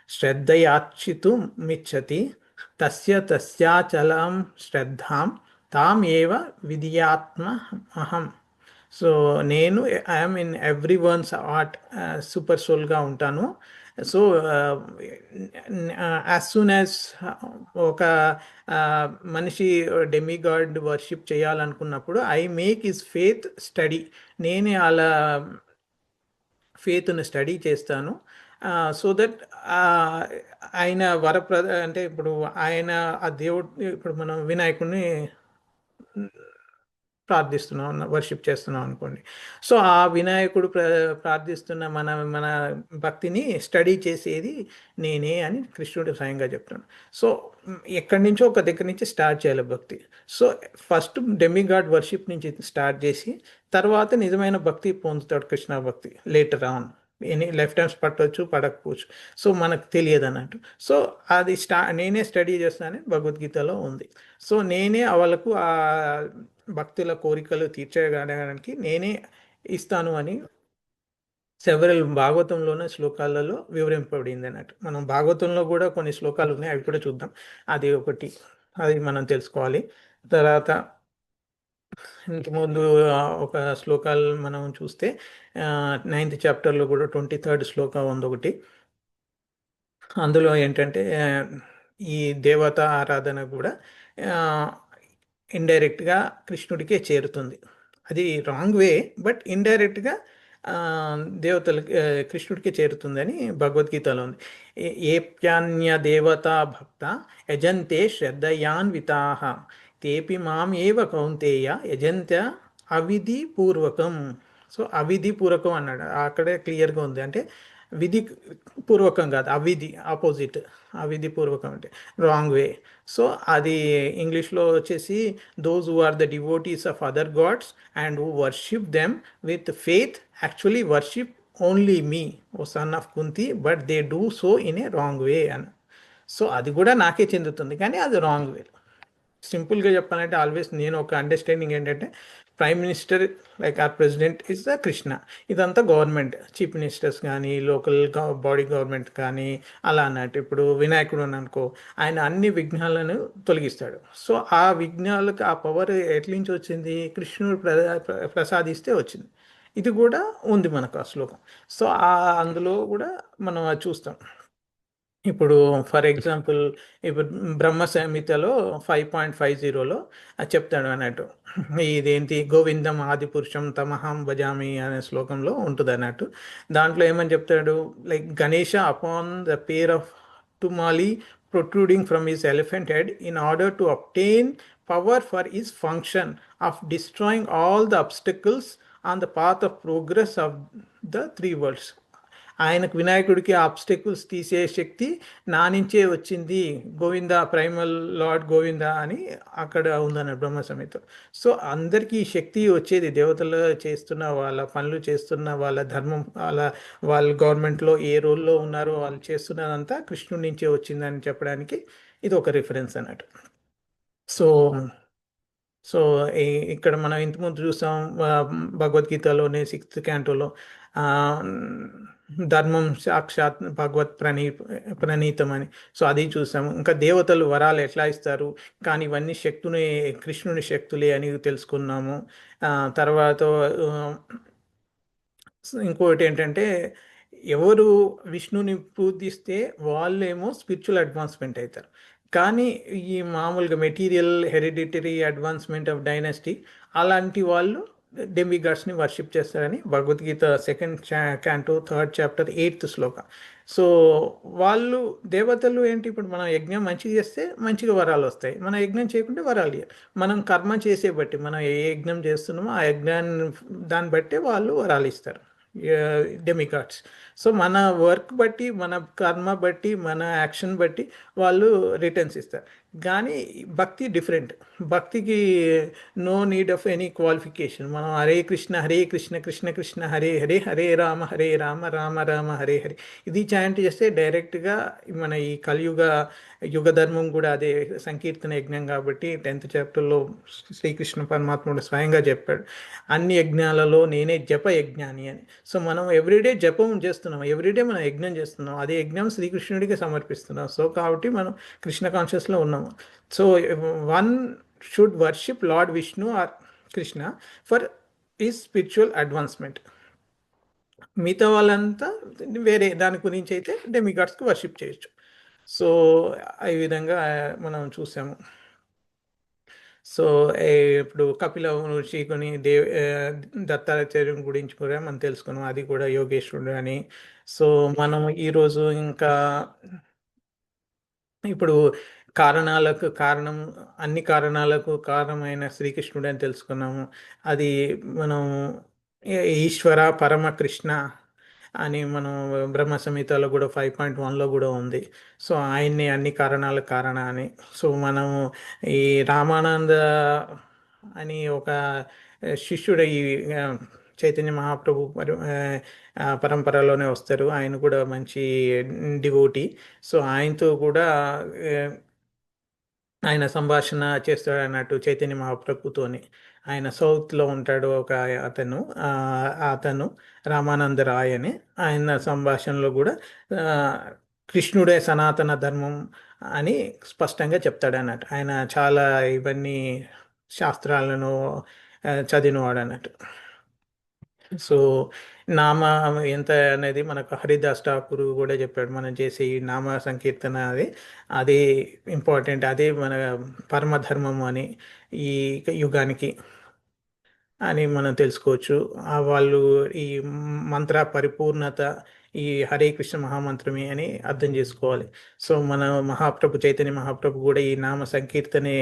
శ్రద్ధయార్చితు మిచ్చతి తస్య తస్యాచలం శ్రద్ధాం తాం ఏవ విధియాత్మ అహం. సో నేను I'm in every one's heart, super సోల్గా ఉంటాను. సో యాజ్ సూన్ యాజ్ ఒక మనిషి డెమిగాడ్ వర్షిప్ చేయాలనుకున్నప్పుడు I make his faith steady, నేనే అలా ఫేత్ను స్టడీ చేస్తాను. సో దట్ ఆయన అంటే ఇప్పుడు ఆయన ఆ దేవుడు, ఇప్పుడు మనం వినాయకుడిని ప్రార్థిస్తున్నాం, వర్షిప్ చేస్తున్నాం అనుకోండి. సో ఆ వినాయకుడు ప్రార్థిస్తున్న మన మన భక్తిని స్టడీ చేసేది నేనే అని కృష్ణుడు స్వయంగా చెప్తాను. సో ఎక్కడి నుంచో ఒక దగ్గర నుంచి స్టార్ట్ చేయాలి భక్తి. సో ఫస్ట్ డెమిగాడ్ వర్షిప్ నుంచి స్టార్ట్ చేసి తర్వాత నిజమైన భక్తి పొందుతాడు కృష్ణ భక్తి later on. Any life times పట్టవచ్చు, పడకపోవచ్చు. సో మనకు తెలియదు అన్నట్టు. సో అది నేనే స్టడీ చేస్తానని భగవద్గీతలో ఉంది. సో నేనే వాళ్ళకు ఆ భక్తుల కోరికలు తీర్చడానికి నేనే ఇస్తాను అని సెవరల్ భాగవతంలోని శ్లోకాలలో వివరింపబడింది అన్నట్టు. మనం భాగవతంలో కూడా కొన్ని శ్లోకాలు ఉన్నాయి, అవి కూడా చూద్దాం. అది ఒకటి, అది మనం తెలుసుకోవాలి. తర్వాత ఇంతకుముందు ఒక శ్లోకాలు మనం చూస్తే 9th చాప్టర్లో కూడా 23rd శ్లోకం ఉంది ఒకటి. అందులో ఏంటంటే ఈ దేవత ఆరాధన కూడా ఇండైరెక్ట్గా కృష్ణుడికే చేరుతుంది. అది రాంగ్ వే, బట్ ఇండైరెక్ట్గా దేవతలకి కృష్ణుడికి చేరుతుందని భగవద్గీతలో ఉంది. ఏప్యాన్య దేవతా భక్త యజంతే శ్రద్ధయాన్వితా తేపి మాం ఏవ కౌంతేయ యజంత అవిధి పూర్వకం. సో అవిధి పూర్వకం అన్నాడు, అక్కడే క్లియర్గా ఉంది. అంటే విధి పూర్వకం కాదు, అవిధి ఆపోజిట్. అవిధి పూర్వకం అంటే రాంగ్ వే. సో అది ఇంగ్లీష్లో వచ్చేసి those who are the devotees of other gods and who worship them with faith actually worship only me, O son of Kunti, but they do so in a wrong way అని. So అది కూడా నాకే చెందుతుంది, కానీ అది రాంగ్ వే. సింపుల్గా చెప్పాలంటే always నేను ఒక అండర్స్టాండింగ్ ఏంటంటే prime minister like or president is the Krishna. ఇదంతా గవర్నమెంట్, చీఫ్ మినిస్టర్స్ కానీ లోకల్ బాడీ గవర్నమెంట్ కానీ అలా అన్నట్టు. ఇప్పుడు వినాయకుడు అని అనుకో, ఆయన అన్ని విఘ్నాలను తొలగిస్తాడు. సో ఆ విఘ్నాలకు ఆ పవర్ ఎట్ల నుంచి వచ్చింది? కృష్ణుడు ప్రసాదిస్తే వచ్చింది. ఇది కూడా ఉంది మనకు ఆ శ్లోకం. సో అందులో కూడా మనం అది చూస్తాం. ఇప్పుడు ఫర్ ఎగ్జాంపుల్ ఇప్పుడు బ్రహ్మ సంహితలో 5.50లో చెప్తాడు అన్నట్టు. ఇదేంటి గోవిందం ఆది పురుషం తమహం భజామి అనే శ్లోకంలో ఉంటుంది అన్నట్టు. దాంట్లో ఏమని చెప్తాడు, like Ganesha upon the pair of tumali protruding from his elephant head in order to obtain power for his function of destroying all the obstacles on the path of progress of the three worlds. ఆయనకు వినాయకుడికి ఆబ్స్టెకల్స్ తీసే శక్తి నా నుంచే వచ్చింది, Govinda primal lord Govinda అని అక్కడ ఉందన్నాడు బ్రహ్మ సంహిత. So అందరికీ ఈ శక్తి వచ్చేది దేవతలు చేస్తున్న వాళ్ళ పనులు, చేస్తున్న వాళ్ళ ధర్మం, వాళ్ళ గవర్నమెంట్లో ఏ రోల్లో ఉన్నారో వాళ్ళు చేస్తున్నదంతా కృష్ణుడి నుంచే వచ్చిందని చెప్పడానికి ఇది ఒక రిఫరెన్స్ అన్నట్టు. సో సో ఇక్కడ మనం ఇంతకుముందు చూసాం భగవద్గీతలోనే 6th cantoలో ధర్మం సాక్షాత్ భగవత్ ప్రణీతం అని. సో అది చూసాము. ఇంకా దేవతలు వరాలు ఎట్లా ఇస్తారు, కానీ ఇవన్నీ కృష్ణుని శక్తులే అని తెలుసుకున్నాము. తర్వాత ఇంకోటి ఏంటంటే, ఎవరు విష్ణుని పూజిస్తే వాళ్ళేమో స్పిరిచువల్ అడ్వాన్స్మెంట్ అవుతారు. కానీ ఈ మామూలుగా material hereditary advancement of dynasty అలాంటి వాళ్ళు డెమిగాడ్స్ని వర్షిప్ చేస్తారని Bhagavad Gita 2nd canto 3rd chapter 8th శ్లోక. సో వాళ్ళు దేవతలు ఏంటి, ఇప్పుడు మనం యజ్ఞం మంచిగా చేస్తే మంచిగా వరాలు వస్తాయి, మనం యజ్ఞం చేయకుంటే వరాలు ఇవ్వరు. మనం కర్మ చేసే బట్టి, మనం ఏ యజ్ఞం చేస్తున్నామో ఆ యజ్ఞాన్ని దాన్ని బట్టే వాళ్ళు వరాలు ఇస్తారు డెమిగాడ్స్. సో మన వర్క్ బట్టి, మన కర్మ బట్టి, మన యాక్షన్ బట్టి వాళ్ళు రిటర్న్స్ ఇస్తారు. కానీ భక్తి డిఫరెంట్. భక్తికి no need of any qualification. మనం హరే కృష్ణ కృష్ణ కృష్ణ హరే హరే, హరే రామ రామ రామ హరే హరే ఇది చాంట్ చేస్తే డైరెక్ట్గా మన ఈ యుగ ధర్మం కూడా అదే సంకీర్తన యజ్ఞం కాబట్టి 10th chapterలో శ్రీకృష్ణ పరమాత్ముడు స్వయంగా చెప్పాడు, అన్ని యజ్ఞాలలో నేనే జప యజ్ఞాని అని. సో మనం ఎవ్రీడే జపం చేస్తున్నాం, ఎవ్రీడే మనం యజ్ఞం చేస్తున్నాం, అదే యజ్ఞం శ్రీకృష్ణుడికి సమర్పిస్తున్నాం. సో కాబట్టి మనం కృష్ణ కాన్షియస్లో ఉన్నాము. So one should worship lord Vishnu or Krishna for is spiritual advancement. మిగతా వాళ్ళంతా వేరే దాని గురించి అయితే డెమిగాడ్స్కి వర్షిప్ చేయొచ్చు. సో ఈ విధంగా మనం చూసాము. సో ఇప్పుడు కపిల ఋషికుని దత్తాత్రేయుని గురించి కూడా మనం తెలుసుకున్నాం, అది కూడా యోగేశ్వరుడు అని. సో మనం ఈరోజు ఇంకా ఇప్పుడు అన్ని కారణాలకు కారణమైన శ్రీకృష్ణుడు అని తెలుసుకున్నాము. అది మనం ఈశ్వర పరమకృష్ణ అని మనం బ్రహ్మ సంహితలో కూడా 5.1లో కూడా ఉంది. సో ఆయన్ని అన్ని కారణాల కారణ అని. సో మనము ఈ రామానంద అని ఒక శిష్యుడు ఈ చైతన్య మహాప్రభు పరంపరలోనే వస్తారు. ఆయన కూడా మంచి డివోటీ. సో ఆయనతో కూడా ఆయన సంభాషణ చేస్తాడు అన్నట్టు చైతన్య మహాప్రభుతోని. ఆయన సౌత్లో ఉంటాడు ఒక అతను రామానంద రాయ్ అని. ఆయన సంభాషణలో కూడా కృష్ణుడే సనాతన ధర్మం అని స్పష్టంగా చెప్తాడు అన్నట్టు. ఆయన చాలా ఇవన్నీ శాస్త్రాలను చదివినవాడు అన్నట్టు. సో నామ ఎంత అనేది మనకు హరిదాస్ ఠాకూర్ కూడా చెప్పాడు, మనం చేసే ఈ నామ సంకీర్తన అదే ఇంపార్టెంట్, అదే మన పరమధర్మం అని ఈ యుగానికి అని మనం తెలుసుకోవచ్చు. వాళ్ళు ఈ మంత్ర పరిపూర్ణత ఈ హరే కృష్ణ మహామంత్రమే అని అర్థం చేసుకోవాలి. సో మన చైతన్య మహాప్రభు కూడా ఈ నామ సంకీర్తనే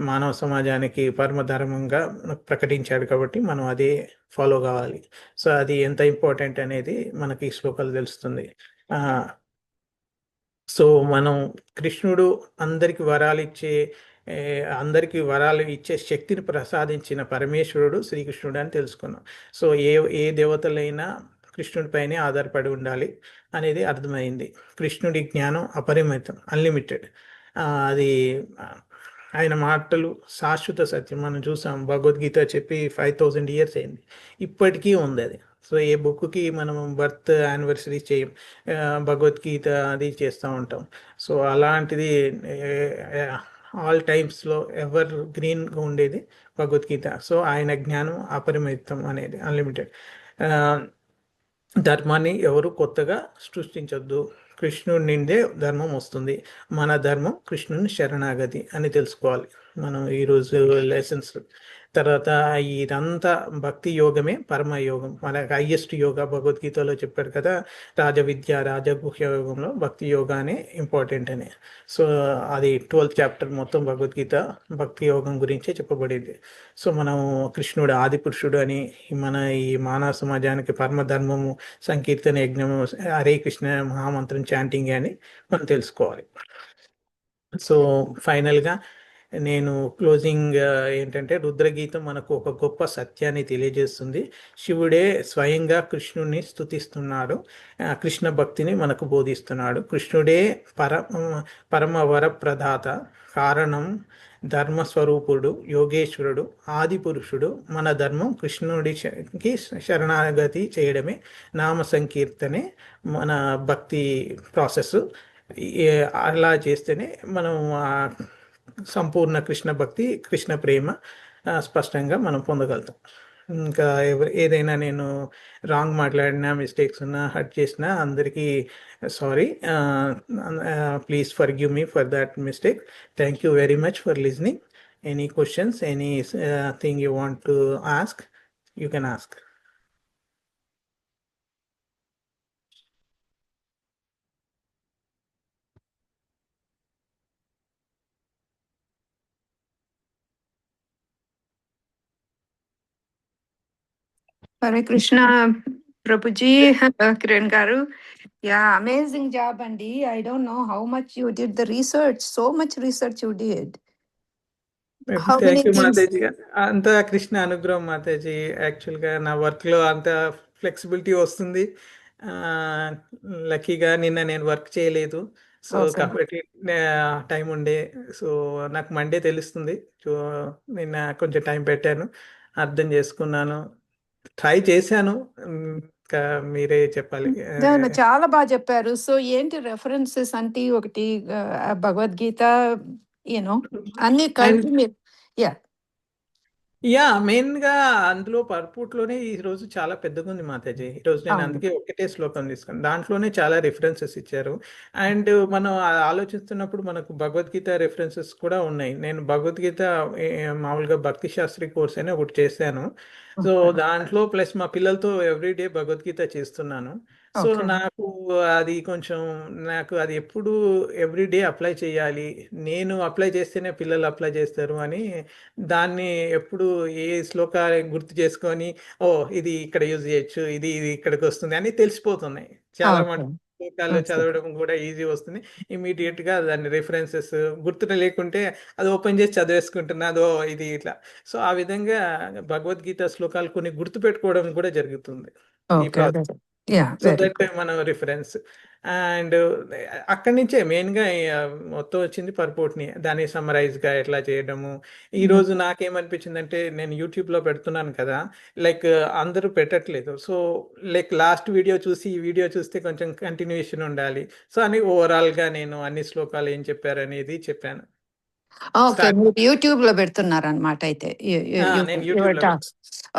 మానవ సమాజానికి పరమధర్మంగా ప్రకటించాడు కాబట్టి మనం అదే ఫాలో కావాలి. సో అది ఎంత ఇంపార్టెంట్ అనేది మనకి ఈ శ్లోకాలు తెలుస్తుంది. సో మనం కృష్ణుడు అందరికి వరాలు ఇచ్చే శక్తిని ప్రసాదించిన పరమేశ్వరుడు శ్రీకృష్ణుడు అని తెలుసుకున్నాం. సో ఏ దేవతలైనా కృష్ణుడిపైనే ఆధారపడి ఉండాలి అనేది అర్థమైంది. కృష్ణుడి జ్ఞానం అపరిమితం, అన్లిమిటెడ్. అది ఆయన మాటలు శాశ్వత సత్యం. మనం చూసాం భగవద్గీత చెప్పి 5000 years అయింది, ఇప్పటికీ ఉంది అది. సో ఏ బుక్కి మనం బర్త్ యానివర్సరీ చేయం, భగవద్గీత అది చేస్తూ ఉంటాం. సో అలాంటిది ఆల్ టైమ్స్లో ఎవర్ గ్రీన్గా ఉండేది భగవద్గీత. సో ఆయన జ్ఞానం అపరిమితం అనేది, అన్లిమిటెడ్. ధర్మాన్ని ఎవరు కొత్తగా సృష్టించొద్దు, కృష్ణుడి నిండే ధర్మం వస్తుంది, మన ధర్మం కృష్ణుని శరణాగతి అని తెలుసుకోవాలి మనం ఈరోజు లెసన్స్. తర్వాత ఇదంతా భక్తి యోగమే పరమ యోగం, మనకి హైయెస్ట్ యోగా భగవద్గీతలో చెప్పాడు కదా, రాజవిద్య రాజగుహ్య యోగంలో భక్తి యోగానే ఇంపార్టెంట్ అని. సో అది 12th చాప్టర్ మొత్తం భగవద్గీత భక్తి యోగం గురించే చెప్పబడింది. సో మనం కృష్ణుడు ఆది పురుషుడు అని, మన ఈ మానవ సమాజానికి పరమధర్మము సంకీర్తన యజ్ఞము హరే కృష్ణ మహామంత్రం చాంటింగ్ అని మనం తెలుసుకోవాలి. సో ఫైనల్గా నేను క్లోజింగ్ ఏంటంటే, రుద్రగీతం మనకు ఒక గొప్ప సత్యాన్ని తెలియజేస్తుంది. శివుడే స్వయంగా కృష్ణుని స్తుతిస్తున్నాడు, కృష్ణ భక్తిని మనకు బోధిస్తున్నాడు. కృష్ణుడే పర పరమ వరప్రదాత, కారణం, ధర్మస్వరూపుడు, యోగేశ్వరుడు, ఆది పురుషుడు. మన ధర్మం కృష్ణుడికి శరణాగతి చేయడమే, నామ సంకీర్తనే మన భక్తి ప్రాసెస్. అలా చేస్తేనే మనం సంపూర్ణ కృష్ణ భక్తి, కృష్ణ ప్రేమ స్పష్టంగా మనం పొందగలుగుతాం. ఇంకా ఏదైనా నేను రాంగ్ మాట్లాడినా, మిస్టేక్స్ ఉన్నా, హర్ట్ చేసినా అందరికీ sorry. Please forgive me for that mistake. Thank you very much for listening. Any questions, any thing you want to ask, you can ask. Hare Krishna, Prabhuji, Kiran Garu. Yeah, amazing job, Andy. I don't know how much you did the research. So much research you did. How many thank you things? Mataji. అంత కృష్ణ అనుగ్రహం మాతాజీ. యాక్చువల్గా నా వర్క్లో అంత flexibility వస్తుంది. లక్కీగా నిన్న నేను వర్క్ చేయలేదు, సో Okay. కాబట్టి టైం ఉండే. సో నాకు మండే తెలుస్తుంది, సో నిన్న కొంచెం టైం పెట్టాను, అర్థం చేసుకున్నాను, ట్రై చేశాను. ఇంకా మీరే చెప్పాలి. చాలా బాగా చెప్పారు. సో ఏంటి రెఫరెన్సెస్ అంటే ఒకటి భగవద్గీత, యూనో అన్ని కలిపి మీరు యా మెయిన్ గా అందులో పర్పుట్లోనే ఈ రోజు చాలా పెద్దగా ఉంది మాతాజీ. ఈ రోజు నేను అవును. అందుకే ఒకటే శ్లోకం తీసుకున్నాను, దాంట్లోనే చాలా రిఫరెన్సెస్ ఇచ్చారు. అండ్ మనం ఆలోచిస్తున్నప్పుడు మనకు భగవద్గీత రెఫరెన్సెస్ కూడా ఉన్నాయి. నేను భగవద్గీత మామూలుగా భక్తి శాస్త్రి కోర్స్ అని ఒకటి చేశాను. So Okay. దాంట్లో ప్లస్ మా పిల్లలతో ఎవ్రీడే భగవద్గీత చేస్తున్నాను. So Okay. నాకు అది ఎప్పుడు ఎవ్రీడే అప్లై చేయాలి, నేను అప్లై చేస్తేనే పిల్లలు అప్లై చేస్తారు అని దాన్ని ఎప్పుడు ఏ శ్లోకాలు గుర్తు చేసుకొని, ఓ ఇది ఇక్కడ యూజ్ చేయొచ్చు, ఇది ఇక్కడికి వస్తుంది అని తెలిసిపోతున్నాయి. చాలా Okay. మటుకు శ్లోకాలు Okay. చదవడం కూడా ఈజీ వస్తుంది. ఇమీడియట్ గా దాని రిఫరెన్సెస్ గుర్తున లేకుంటే అది ఓపెన్ చేసి చదివేసుకుంటున్నా, అదో ఇది ఇట్లా. సో ఆ విధంగా భగవద్గీత శ్లోకాలు కొన్ని గుర్తు పెట్టుకోవడం కూడా జరుగుతుంది ఈ Okay. Process. Yeah, so very that good. మనం రిఫరెన్స్. అండ్ అక్కడి నుంచే మెయిన్గా మొత్తం వచ్చింది పర్పోర్ట్ని, దాన్ని సమ్మరైజ్గా ఎట్లా చేయడము. ఈరోజు నాకేమనిపించిందంటే, నేను యూట్యూబ్లో పెడుతున్నాను కదా, లైక్ అందరూ పెట్టట్లేదు. సో లైక్ లాస్ట్ వీడియో చూసి ఈ వీడియో చూస్తే కొంచెం కంటిన్యూషన్ ఉండాలి. సో అని ఓవరాల్గా నేను అన్ని శ్లోకాలు ఏం చెప్పారు అనేది చెప్పాను. ఓకే, మీరు యూట్యూబ్ లో పెడుతున్నారన్నమాట అయితే నేను యూట్యూబ్లో నా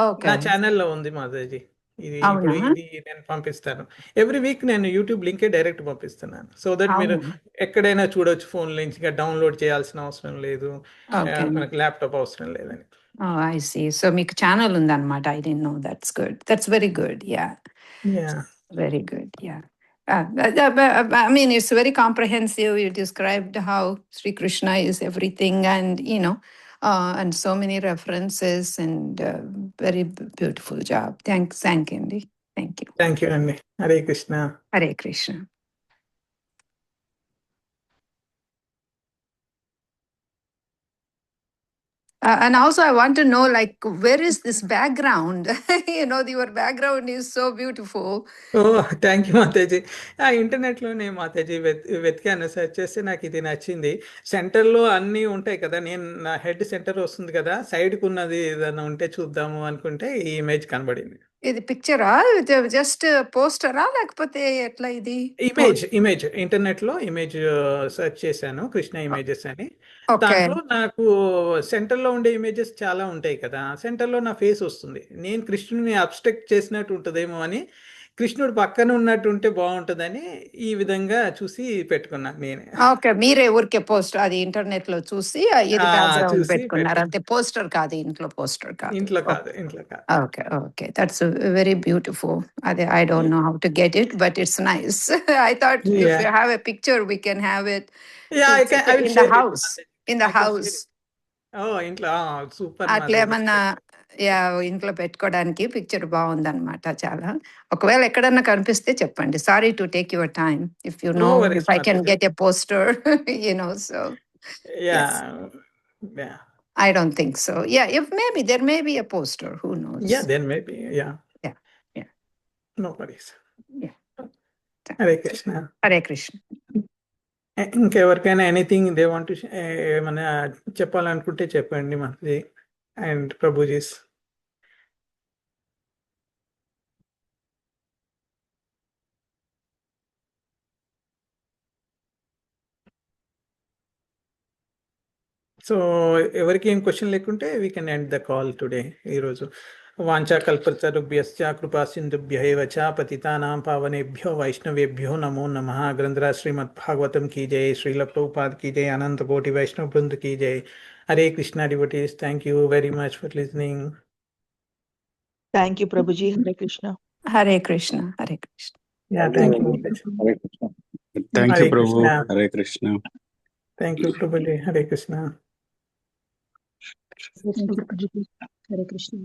ఓకే. ఛానల్లో ఉంది మాధవ్జీ. ఇప్పుడు అవునా? ఇది నేను పంపిస్తాను. ఎవ్రీ వీక్ నేను యూట్యూబ్ లింకే డైరెక్ట్ పంపిస్తున్నాను. సో దట్ మీరు అవునా? ఎక్కడైనా చూడొచ్చు, ఫోన్ నుంచి డౌన్లోడ్ చేయాల్సిన అవసరం లేదు, Okay. మనకు ల్యాప్టాప్ అవసరం లేదని. Oh, I see. So మీకు ఛానల్ ఉందన్నమాట. I didn't know. That's good. That's very good. Yeah. Yeah. Very good. Yeah. I mean, it's very comprehensive. You described how Sri Krishna is everything, and and so many references, and very beautiful job. Thanks, Andy. Thank you. Thank you అండి. Hare Krishna. Hare Krishna. And also, I want to know, like, where is this background? Your background is so beautiful. Oh thank you Mataji. ఆ ఇంటర్నెట్లోనే మాతాజీ వెతికాను, search చేస్తే నాకు ఇది నచ్చింది. సెంటర్లో అన్నీ ఉంటాయి కదా, నేను నా హెడ్ సెంటర్ వస్తుంది కదా, సైడ్కి ఉన్నది ఏదైనా ఉంటే చూద్దాము అనుకుంటే ఈ ఇమేజ్ కనబడింది. ఇది పిక్చరా, జస్ట్ పోస్టరా, లేకపోతే ఎట్లా ఇది? ఇమేజ్ ఇంటర్నెట్ లో ఇమేజ్ సెర్చ్ చేశాను, కృష్ణ ఇమేజెస్ అని. Okay. దాంట్లో నాకు సెంటర్ లో ఉండే ఇమేజెస్ చాలా ఉంటాయి కదా, సెంటర్ లో నా ఫేస్ వస్తుంది. నేను కృష్ణుని అబ్స్ట్రక్ట్ చేసినట్టు ఉంటుందేమో అని కృష్ణుడు పక్కన ఉన్నట్టు ఉంటే బాగుంటుందని ఈ విధంగా చూసి పెట్టుకున్నాను నేనే. ఓకే, మీరే ఊరికే పోస్ట్ అది ఇంటర్నెట్ లో చూసి ఇది బ్యాక్గ్రౌండ్ చూసి పెట్టుకున్నారు అంతే, పోస్టర్ కాదు, ఇంట్లో పోస్టర్ కాదు. ఇంట్లో కాదు. Okay okay, that's very beautiful. అదే I don't know how to get it, but it's nice. I thought if Yeah. You have a picture we can have it I will in the share it. House. In the I can house share it. ఇంట్లో super. అట్లా ఏమన్నా ఇంట్లో పెట్టుకోవడానికి picture బాగుందన్నమాట చాలా. ఒకవేళ ఎక్కడన్నా కనిపిస్తే చెప్పండి. Sorry to take your time. If you know if I can get a poster, so I don't think so. Yeah, if maybe there may be a poster, who knows? Yeah, there may be. Yeah. No worries. Yeah. Hare Krishna. Hare Krishna. ఇంకెవరికైనా anything they want ఏమైనా చెప్పాలనుకుంటే చెప్పండి మనది and prabhujis. So ఎవరికి ఏం question లేకుంటే we can end the call today. ఈరోజు వాంఛా కల్పతరుభ్యశ్చ కృపా సింధుభ్య ఏవ చ పతితానాం పావనేభ్యో వైష్ణవేభ్యో నమో నమః. గ్రంథరాజ్ శ్రీమద్ భాగవతం కీ జై, శ్రీల ప్రభుపాద్ కీ జై, అనంత కోటి వైష్ణవ బృంద్ కీ జై. Hare Krishna devotees, thank you very much for listening. Thank you, Prabhuji. Hare Krishna. Hare Krishna. Hare Krishna. Yeah, thank you. Hare Krishna. Thank you, Prabhu. Hare Krishna. Thank you, Prabhuji. Hare Krishna. Hare Krishna. Hare Krishna.